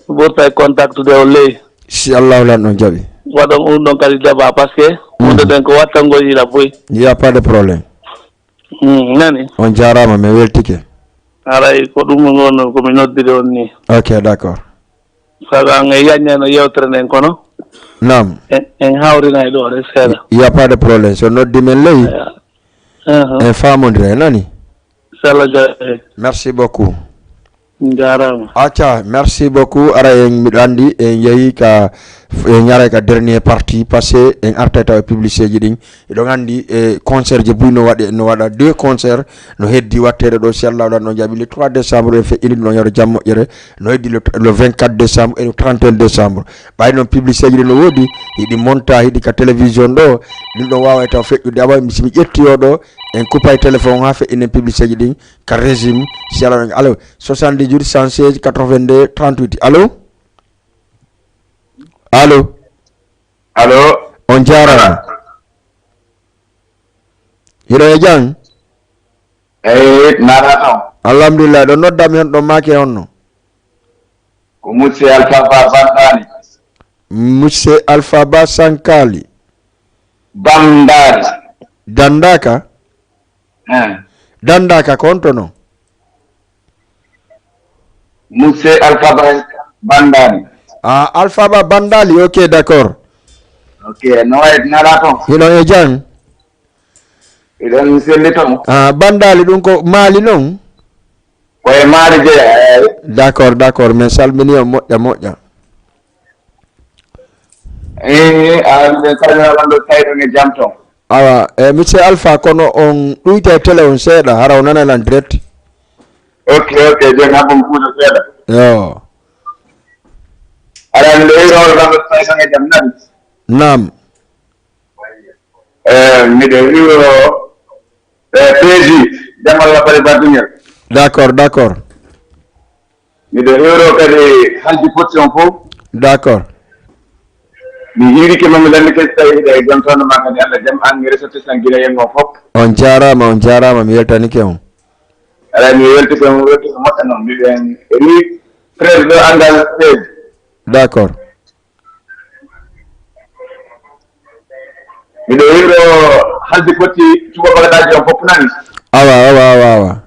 ɓurta e contactude o ley si Allah lan ɗon jaɓi waɗon ɗum ɗon kadi débat par ce que hunde ɗen ko wattango yiila boyi y a pas de problème nani on jaaraama mi weltike haray ko ɗum gon komi noddiri on ni ok d'accord sago an e yaññano yewtere nden kono nam en hawrina e ɗo de seeɗa y a pas de problème so noddi men ley en faamodira nani sallah jaɓe merci beaucoup jarama acca merci beaucoup ara en miɗo anndi en yehi ka en ñara ka dernier partie passé en arta taw publicité ji ɗin eɗon anndi e concert ji buy no waɗa 2 concert no heddi wattede ɗo si Allah ɗan no jaaɓi le 3 décembre en feƴƴini ɗum ɗon yaro jam moƴƴere no heddi le 24 décembre et le 31 décembre ɓay noon publicité ji ɗi no woodi hiɗi monta hiɗi ka télévision ɗo ɗum ɗon wawa taw feƴƴude awa simi ƴetti o ɗo en coupa téléphone ha feƴƴinen publicité ji ɗin ka régime si Allah ɗon allo 78 116 82 38 allo allo on jarama hiɗo e jang naɗa toon alhamdulillah ɗo noddami hen ɗo maake honno ko monsieur Alpha Ba Bandani monsieur Alpha Ba Sankali Bandari Dandaka Dandaka ko on to non monsieur Alpha Ba Bandani Alpha Ba Bandali ok d'accord ok no wayi naɗa toon hiɗon e jang iɗon selli toon Bandali ɗum ko Mali noon koye Mali jeeya d'accord min salmini on moƴƴa ɓe salminaɗon ɗo tawɗon e jam toon awa monsieur Alpha kono on ɗuyte télé on seeɗa hara o nanalan direct ok joni habbom kuuɗo seeɗa yo aɗa ande ɗo ɗo tawɗon e jam nani nam miɗo wiwo PJ Jamalla Bari Barduñel d'accord miɗo hewro kadi halji potti on fof d'accord mi hiirike mami landi kadi tawiɗa e jon toon ma kadi Allah jaam an mi resotti tan guila yen on fof on jarama mi weltanike on aɗa mi weltike moƴƴa noon mbiɗen ni président engal stage d'accord miɗo hewro halji potti cuɓo bagadaji on fof nani awa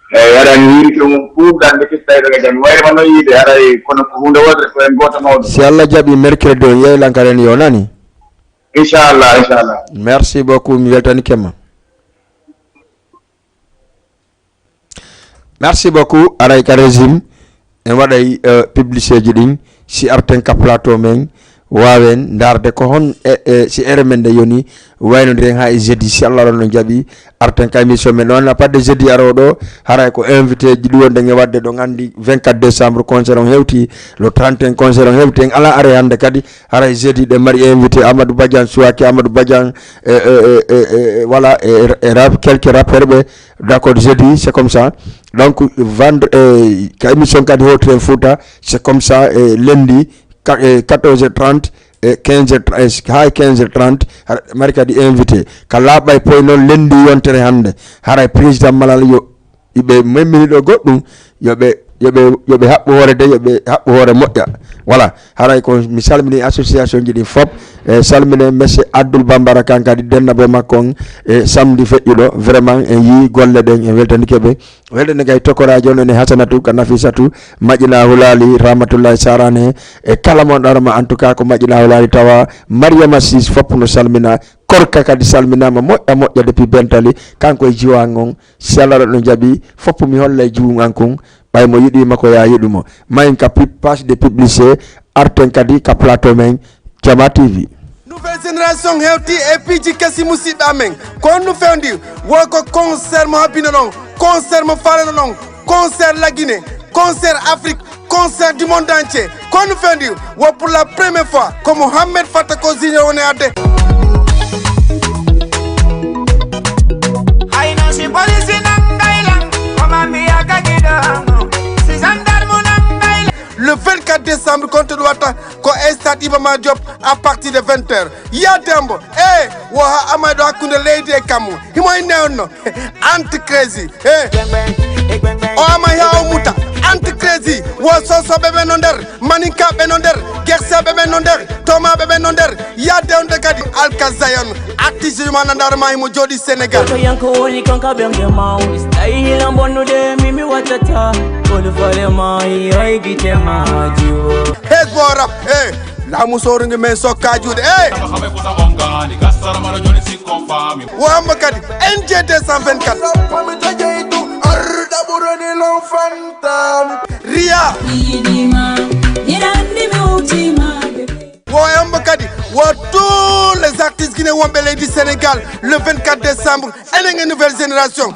eyi aɗa mi hiirike mum fuufɗande kadi tawiɗo e jaam wayre manno yiide aɗay kono ko hunde wodre ko en goto mawɗo si Allah jaɓi mercredi o yeylankaren yo nani inchallah merci beaucoup mi weltanike ma merci beaucoup aray ka régime en waɗay publicité ji ɗin si arten ka plateau men wawen darde ko hon si ere men nde yoni waynodiren ha e jeudi si Allah ɗon no jaaɓi arten ka émission men ɗon padde jeudi aroɗo haray ko invité ji ɗi wonde e wadde ɗo gandi 24 décembre concert on hewti le 31 concert on hewti en ala are hande kadi haray jeudi ɗe mari invité Amadou Badiane Souaki Amadou Badiane voilà quelques rappeurs ɓe d'accord jeudi c'est comme ça donc vendredi ka émission kadi hewtiren Fouta c'est comme ça lundi 14h30 et 15h30 mari kadi invité ka laaɓay poye noon lendi yontere hande haray président Malal yo iɓe memmini ɗo goɗɗum yoɓe yobe habbo hore de yobe habbo hore moƴƴa voilà haray ko mi salmini association ji ɗi fop e salmine monsieur Abdoul Bambara kankadi dennaɓe makko e samedi feƴƴuɗo vraiment en yi golle ɗen en weltanikeɓe weltani kay tokoraji on ene Hasanatou ka Nafissatou Madjina Hulali Rahmatullahi Sarane e kala mon ɗarma en tout cas ko Madjina Hulali tawa Mariama Sis fop no salmina korka kadi salminama moƴƴa depuis Bentali kanko e jiwan on sellaro ɗo jaaɓi fop mi holla e jiwugan kon ɓay mo yiɗima ko ya yiɗumo mayin ka page de publicité arten kadi ka plateau men Jama TV. Nouvelle génération hewti e piiji kasi musidɓe amen ko nu fewndi woko concert mo habbino ɗon concert mo falano ɗon concert laguine concert Afrique concert du monde entier ko nu fewndi wo pour la première fois ko Mohamed Fatako Junior woni adde le 24 décembre contre Douata ko stade Iba Mar Diop à partir de 20h ya dembo wo ha amado hakkunde leydi e kammu himo newno anti crazy o ama ya o muta anti crazy wo sosoɓe ɓe no nder maninkaɓe no nder gerseɓe ɓe no nder tomaɓe ɓe no nder ya dewnde kadi alkazayon artiste ma nandarma himo jooɗi Sénégal to yanko woni kanka ɓemde maw stayila bonnude mimi wattata kono falema yoy gitema jiwo hesbo rap laamu sorugue men sokkajude wo hamba kadi NG 224 Ria wo hamba kadi wo tous les artistes guinéens wonɓe leydi Sénégal le 24 décembre enen e nouvelle génération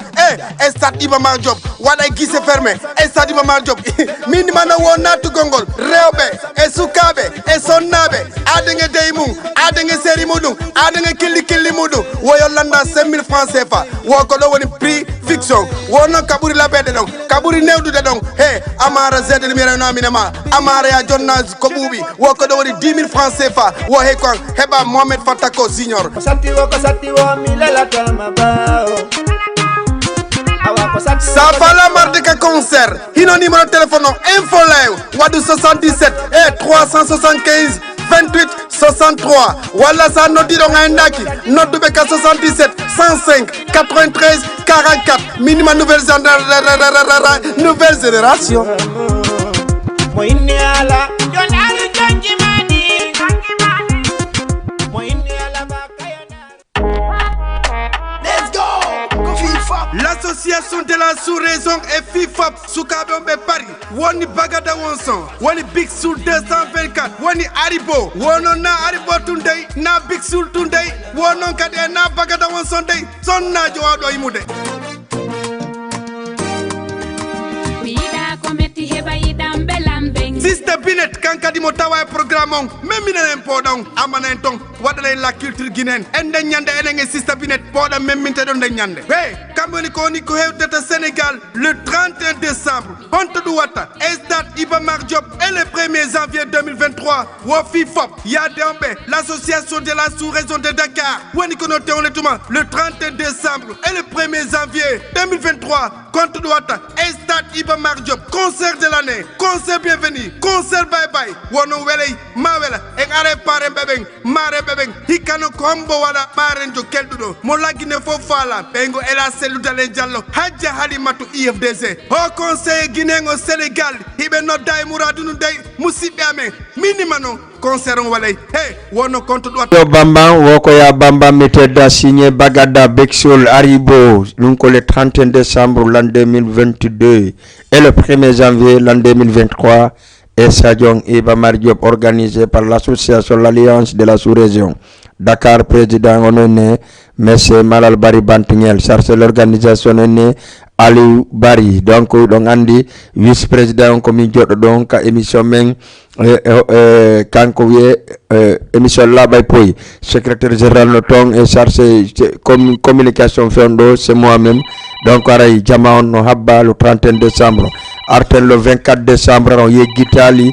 stade Iba Mar Diop waɗa guichet fermé stade Iba Mar Diop min mana wo nattugol ngol rewɓe e sukaɓe e sonnaɓe aden e dey mum aden e séri muɗum aden e killi muɗum woyo landa 5000 francs CFA wo ko ɗo woni prix fiction wo noon ka ɓuuri laɓede ɗon ka ɓuuri newdude ɗon amara zede mi renamine amara ya jonna ko ɓuuɓi wo ko ɗo woni 10 000 francs CFA wo hey kon heɓa Mohamed Fatako Junior Safala Mardika concert hino numéro téléphone info live wadu 77 375 28 63 wala sa noddiɗo ngayndaki nodduɓe ka 77 105 93 44 minima nouvelle génération L'association de la sous-région et FIFAP Soukabe Paris woni Bagada Wonson woni Big Soul 224 woni Aribo wono na Aribo Tunday na Big Soul Tunday wono kadi na Bagada Wonson day sonnajo wado imude Sister Binet kankadi mo tawa e programme on memminen podon amanen ton wadale la culture guinéenne ende nyande enen Sister Binet poda memminte don de nyande kamoni ko ni ko hewtata Sénégal le 31 décembre honto du wata stade Iba Mar Diop et le 1er janvier 2023 wo FIFOP ya dembe l'association de la sous-région de Dakar woni ko noté on etuma le 31 décembre et le 1er janvier 2023 contre du wata stade Iba Mar Diop concert de l'année concert bienvenue concert bye bye wono welay mawela en are pare beben mare beben hikano kombo wala paren jo keldudo mo lagine fo fala bengo ela seludale diallo hajja halimatu IFDC au conseil guinéen au Sénégal hibe no day mouradou day musibbe amen minimano concert on walay wono compte do Bamba woko ya Bamba meteda signé Bagada Bexol Aribo donc le 31 décembre l'an 2022 et le 1er janvier l'an 2023 et Sadion Iba Mar Diop organisé par l'association l'Alliance de la sous-région Dakar président honoré monsieur Malal Bari Bantingel chargé l'organisation né Aliou Bari donc andi vice président comme joddo donc émission men kanko wiye émission la bay poy secrétaire général no ton et chargé communication fondo c'est moi-même donc aray jama on no habba le 31 décembre artel le 24 décembre on yeggitali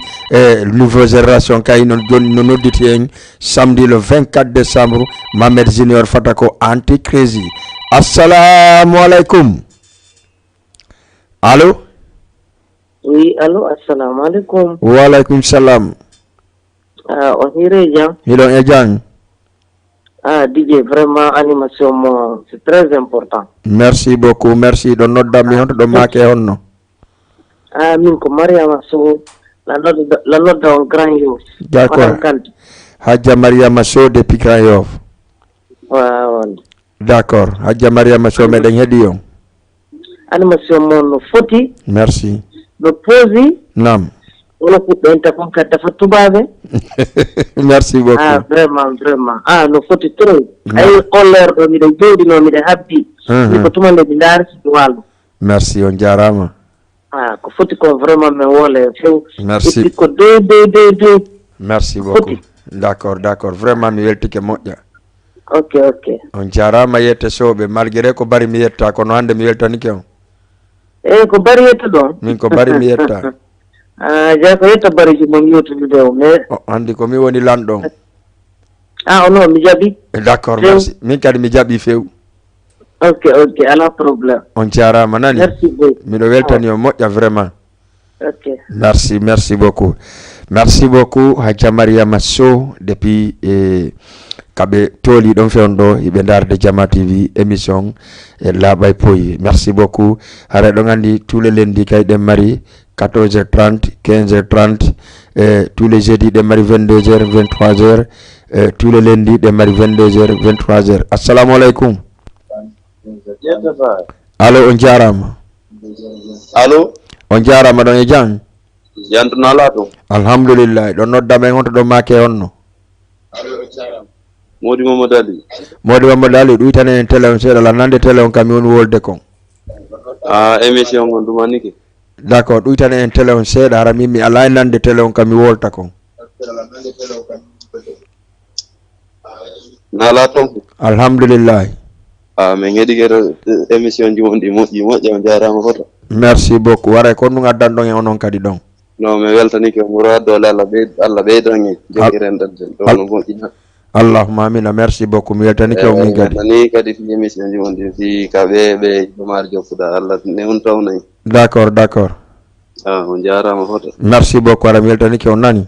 nouvelle génération kay non joni no nodditi en samedi le 24 décembre Mohamed Junior Fatako anti crazy assalamu alaikum. Allô? Oui, allô, assalamu alaikum. Wa alaikum salam. On irait bien. Hidon Ejang. DJ, vraiment, animation, c'est très important. Merci beaucoup, merci. Don nodda mi honto do make honno. Min ko Mariama So, la nodda on Grand Yoff. D'accord. Hadja Mariama So depuis Grand Yoff. D'accord. Hadja Mariama So meɗen heeɗi on. Animation mon no foti. Merci. No posi. Nam. Wala fuɗɗoynta kon kadi dafa tubaɓe. Merci beaucoup. Vraiment. No foti trop. Ay kolleer ɗo miɗen jooɗino miɗen habdi. Ko tumande mi ndaari mi waldo. Merci, on jarama. Ko foti kon vraiment min wole few. Merci. Ko dow. Merci beaucoup. D'accord. Vraiment mi weltike moƴƴa. Ok. On jarama yette soɓe malgré ko bari mi yetta kono hande mi weltanike on. Ko bari yetta ɗon. Min ko bari mi yetta. Ja ko yetta bari ji mom yewtude o mais andi ko mi woni lanɗon. Non mi jaɓi. D'accord, merci. Min kadi mi jaɓi few. Ok, ala problème. On jarama nani. Merci beaucoup. Miɗo weltani o moƴƴa vraiment. Ok. Merci beaucoup. Merci beaucoup Hadja Mariama So depuis kaɓe tooli ɗon fewndo hiɓe darde Jama TV émission laaɓay poyi. Merci beaucoup. Hara ɗon andi tous les lundis kay ɗen mari 14h30 15h30 tous les jeudis ɗen mari 22h 23h tous les lundis ɗen mari 22h 23h. Assalamu alaikum. Allo, on jarama. Allo, on jarama ɗon e jang. Yantuna lato. Alhamdulillah. Ɗon nodda men honto ɗo make honno. Modi Mamadou Ali ɗuytane en télé on seeɗa la nande télé on kam woni wolde kon. Émission on dumanike. D'accord, ɗuytane en télé on seeɗa hara min mi ala e nande télé on kam mi wolta kon. Nala ton. Alhamdulillah. Min heeɗi kede émission ji wonɗi moƴƴi on jarama hoto. Merci beaucoup. Waray kon ɗum addan ɗon e onon kadi ɗon. No mi weltanike murado Allah ɓeydan en jogiren dan ɗon moƴƴina. Allahumma amina. Merci beaucoup. Mi weltanike o min kadi. Ni kadi fi émission ji wonɗi fi kaɓe ɓe Omar Jofuɗa Allah ne on tawnayi. D'accord. On jarama hoto. Merci beaucoup. Ara mi weltanike on nani.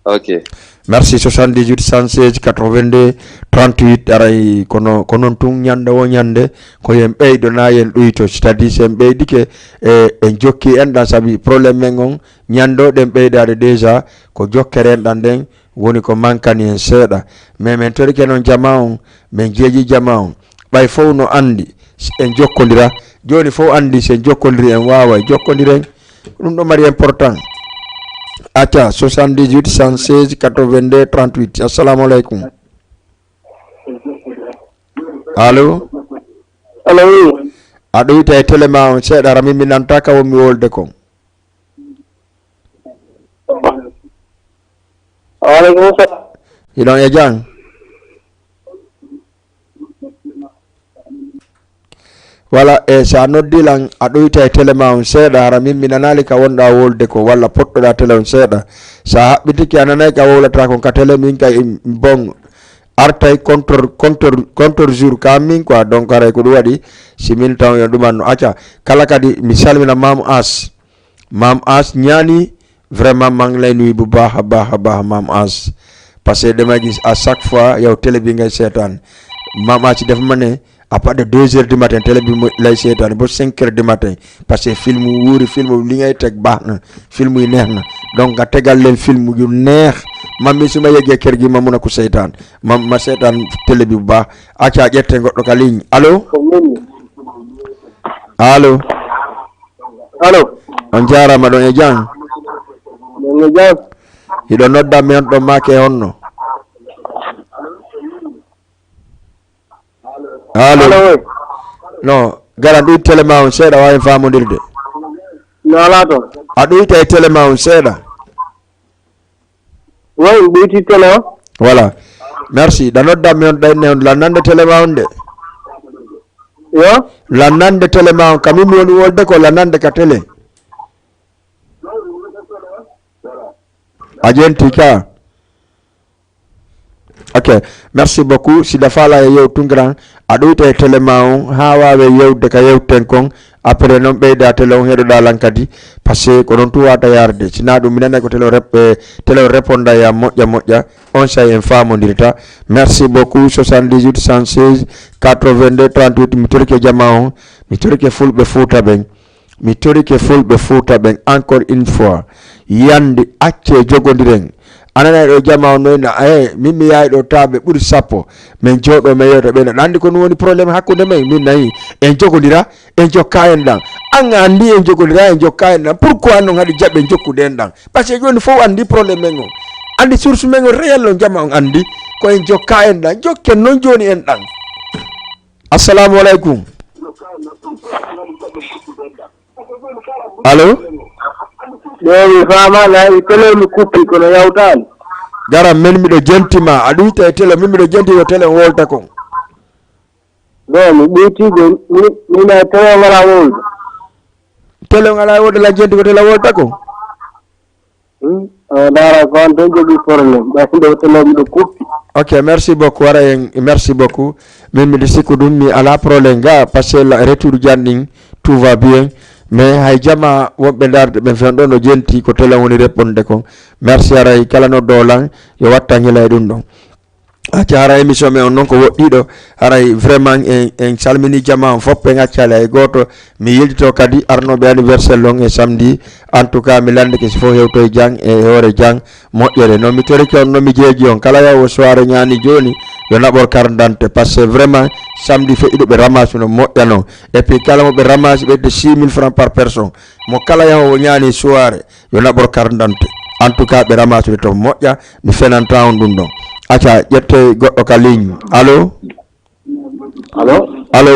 Ok. Merci 78 116 82 38 aray konon tun ñande o ñande ko yen ɓeydo na yen ɗuyto c'est-à-dire sen ɓeydike en jokki enɗan sabi probléme men on ñando ɗen ɓeydade déjà ko jokkere enɗan nden woni ko mankani en seeɗa mais min torike noon jama on min jeeji jama on ɓay fof no andi en jokkodira joni fof andi sen jokkodiri en wawa jokkodiren ɗum ɗo mari important. Acha 78 116 82 38. Assalamu alaikum. Allo. Aɗo yita e télé ma on seeɗa rami mi nanta ka wonmi wolde kon. Waaleykum salam. Hiɗon e jang. Voilà, e sa noddilan aɗo yita e télé ma on seeɗa hara min mi nanali ka wonɗa wolde ko walla poɗɗoɗa télé on seeɗa sa haɓɓitiki a nanayi ka wowlata kon ka télé min kay bon artay compteur jour ka min quoi donc aray ko ɗum waɗi si min taw yo ɗumanno acca kala kadi mi salmina Mam As ñaani vraiment maa ngi lay nuyu bu baax a baax Mam As parce que dama gis à chaque fois yow télé bi ngay seetaan Mam As ci def ma ne à partir de 2 heures du matin télé bi lay seetaan ba 5 heures du matin parce que film wuuri film li ngay teg baax na film yi neex na donc nga tegal leen film yu neex man mi su ma yeggee kër gi ma mun a ko seetaan ma seetaan télé bi bu baax acca ƴette goɗɗo ka ligne allo on jarama ɗon e jang hiɗo nodda mi on ɗon make honno allo non gara ɗum télé ma on seeɗa wawi famodirde Nala to. a ɗuyta e télé ma on seeɗa Oui, ɗuyti télé o. Voilà, merci. Da nodda mi on ɗayne on lannande télé ma on de. Yo? Lannande télé ma on kamimi woni wolde ko lannande ka télé. A jenti ka. Ok, merci beaucoup. Si da fala e yew tungran a ɗuyta e télé ma on ha wawe yewde ka yewten kon après non ɓeyda télé on heɗoɗa lankadi par ce que ko ɗon tu wata yarde sina ɗum minane ko télé o réponda ya moƴƴa on say en famodirta. Merci beaucoup. 78 116 82 38 mi torike jama on mi torike fulɓe Fouta ɓen encore une fois yande acce jogodiren anana ɗo jama on noyna min mi yayi ɗo taɓe ɓuuri 10 min jooɗo mi yewta ɓen andi ko ɗum woni probléme hakkude men min nayi en jogodira en jokka en ɗan an andi en jogodira en jokka en ɗan pourquoi noon haɗi jaɓe jokkude en ɗan par ce que joni fof andi probléme men o andi source men o réel on jama on andi ko en jokka en ɗan jokken noon joni en ɗan. Assalamu aleykum. Allo ɗomi famana e télé mi kuppi kono yawtani garam men miɗo jentima aɗa wita e télé min miɗo jenti yo télé wolta kon non mi ɓeytigo mina télé ngala wolda télé ngala wolda la jenti ko télé wolta kon dara ko on ton jogui probléme ɓayɗo télé miɗo kuppi. Ok, merci beaucoup wara en merci beaucoup min miɗo sikku ɗum mi ala probléme ga par ce que retour janɗin tout va bien mais hay jama wonɓe darde ɓe fen ɗon no jenti ko télé woni réponde kon. Merci aray kala no dolan yo watta hila e ɗum ɗon acca hara émission me on noon ko woɗɗiɗo haray vraiment en salmini jama on fof ɓe gaccali hay goto mi yeldito kadi arnoɓe anniversaire long e samedi en tout cas mi lande ke so fof hewtoye jang e hoore jang moƴƴere noon mi toriki on noon mi jeeji on kala yawo soirée ñani joni yo naɓor carte d'identité par ce que vraiment samedi feƴƴiɗo ɓe ramasse no moƴƴa noon et puis kala mo ɓe ramasse ɓedde 6000 francs par personne mo kala yahowo ñani soirée yo naɓor carte d'identité en tout cas ɓe ramasse to moƴƴa mi fenanta on ɗum ɗon. Acca ƴette goɗɗo ka ligne. Allo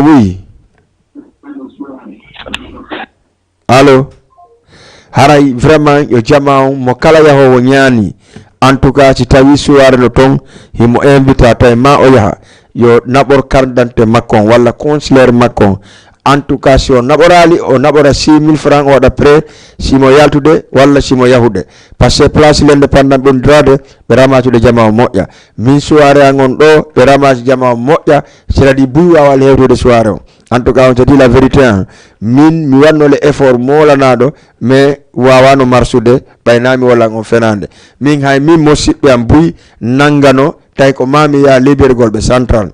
oui allo haray vraiment yo jama on mo kala yahowo ñaani en tout cas si tawi soirée no ton himo invita tawi ma o yaha yo naɓor carte d'identité makko on walla consulaire makko on en tout cas si o naɓorali o naɓora 6000 francs o waɗa prêt simo yaltude walla simo yahude par ce que place l'indépendant ɓendirade ɓe ramasude jama o moƴƴa min soirée angon ɗo ɓe ramasi jama o moƴƴa c'est-à-dire buy wawal hewtude soirée o en tout cas on se dit la vérité min mi wannole effort molanaɗo mais wawano marsude ɓaynami walla on fenade min hay min musidɓe am buy nangano tawi ko mami ya libergol ɓe central.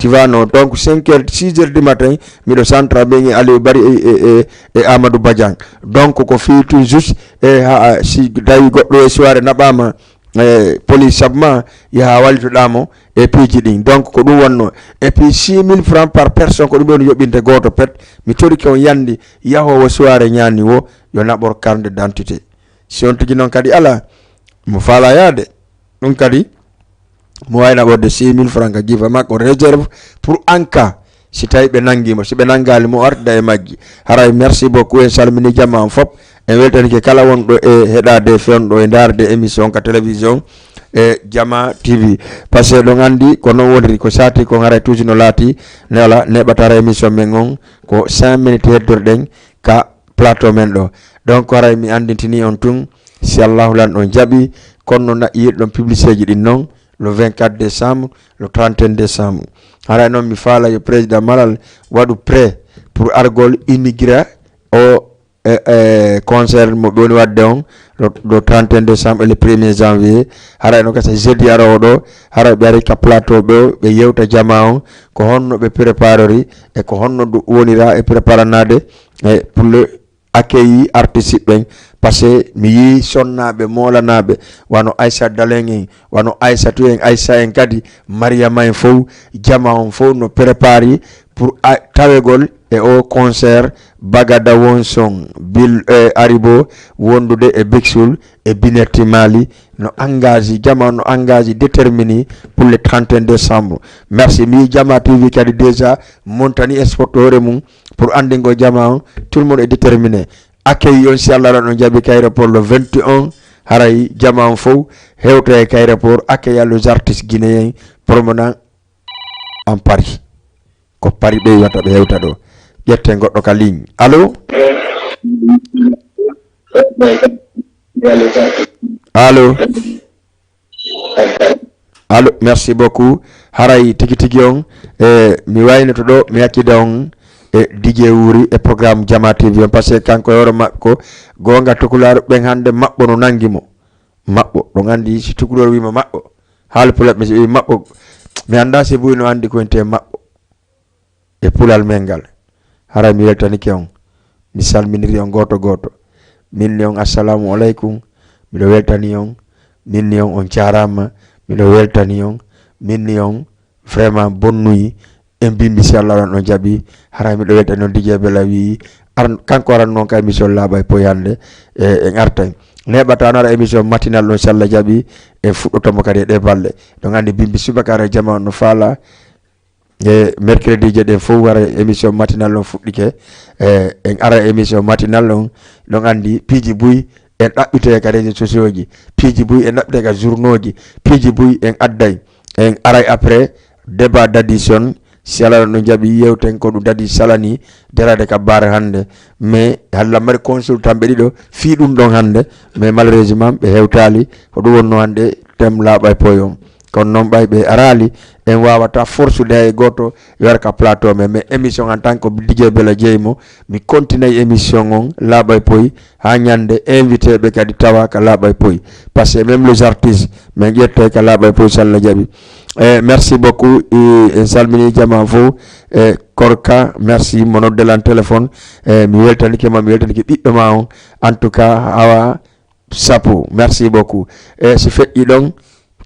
Tu vois non donc 5h 6h du matin miɗo central ɓe Aliou Bari e Amadou Badiang donc ko fi tout juste e ha si tawi goɗɗo e soirée naɓama police sabma yaha wallitoɗamo e piiji ɗin donc ko ɗum wonno et puis 6000 francs par personne ko ɗum ɗon yoɓinte goto pet mi toriki on yandi yahowo soirée ñani wo yo naɓor carte d'identité si on tigi noon kadi ala mo faala yaade ɗum kadi mo wayna ɓorde 6000 francs ka jifa makko réserve pour en cas si tawi ɓe nanguimo si ɓe nangali mo artida e majji haray merci beaucoup en salmini jama on fop en weltanike kala wonɗo e heɗade fewnoɗo e darde émission ka télévision e Jama TV par ce que ɗon andi ko noon woniri ko sati ko haray toujours no laati ne wala neɓatara émission men on ko 5 minutes heddorɗen ka plateau men ɗo donc haray mi andintini on tun si Allahu lan on jaaɓi kono no naƴƴiɗ ɗon publicité ji ɗin noon le 24 décembre, le 31 décembre. Alors, non, mi fala le président Malal wadu prêt pour argol immigré au concert mo boni wadde on le 31 décembre et le 1er janvier. Hara no kasa jeudi aro do hara be ari ka plateau be yewta jama on ko honno be prépareri e ko honno du wonira e préparanade e pour le accueilli artiste ben parce que mi yi sonnaɓe molanaɓe wano Aissa Dalen en wano Aissatou en Aissa en kadi Mariama en fof jama on fof no prépari pour tawegol e o concert Bagada Wonson Bill Aribo wondude e Bixul e Binetti Mali no engagé jama no engagé déterminé pour le 31 décembre. Merci mi Jama TV kadi déjà montani exportore mum pour andingo jama on tout le monde est déterminé. Accueil inchallah no jabi kayrapport le 21 haray jama on fof hewta e kayrapport accueillir les artistes guinéens promenant en Paris ko Paris be yata be hewta do yette goddo ka ligne. Allo allo allo merci beaucoup haray tigi tigi on mi wayno to do mi yakkida on e DJ Wuri e programme Jama TV parce que kanko yoro makko gonga tukularo ben hande mabbo no nangimo mabbo do gandi si tukulor wi mabbo hal pulal mi wi mabbo mi anda se buy no andi ko ente mabbo e pulal mengal hara mi weltani ke on mi salminiri on goto goto minni on assalamu alaikum mi do weltani on minni on jarama mi do weltani on minni on vraiment bonne nuit en bimbi si Allah no jabi hara mi do weltani on DJ Bella wi kanko ran non ka émission labay po yande en artay nebata no émission matinal no inshallah jabi e fuddoto mo kadi de balle do gandi bimbi subakara jama no fala e mercredi je fo wara émission matinal no fuddike en ara émission matinal no do gandi piji buy en dabbite ka réseaux sociaux ji piji buy en dabbite ka journaux ji piji buy en adday en ara après débat d'addition si ala no jabi yewten ko du dadi salani derade ka bar hande mais halla mari consultant be dido fi dum don hande mais malheureusement be hewtali ko du wonno hande tem labay poyom kon non bay be arali en wawata force de goto yorka plateau mais émission en tant que DJ Bella Jeymo mi continue émission on labay poy ha nyande invité be kadi tawa ka labay poy parce que même les artistes mais yette ka labay poy salla jabi merci beaucoup et salmini jama fo korka merci mono de lan téléphone mi weltani ke biddo ma on en tout cas awa sapo merci beaucoup si fait idon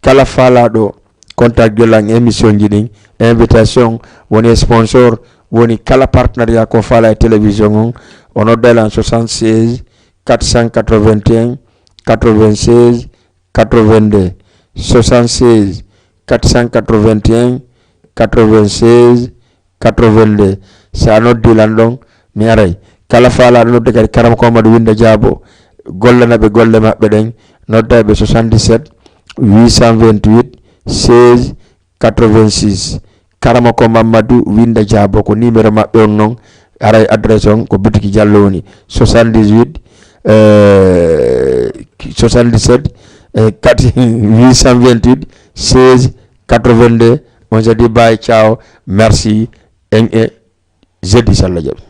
kala fala do contact de lang émission jidin invitation woni sponsor woni kala partenariat ko fala télévision on odela 76 481 96 82 76 481 96 82 sa noddi landon mi aray kala fala nodde kadi karam ko madu winde jabo gollana be golle mabbe den nodda be 77 828 16 86 karama ko Mamadou winda jabo ko numéro mabbe on non aray adresse on ko boutique Diallo woni 78 77 828 16 82 on se dit bye ciao merci et jeudi sallah jabi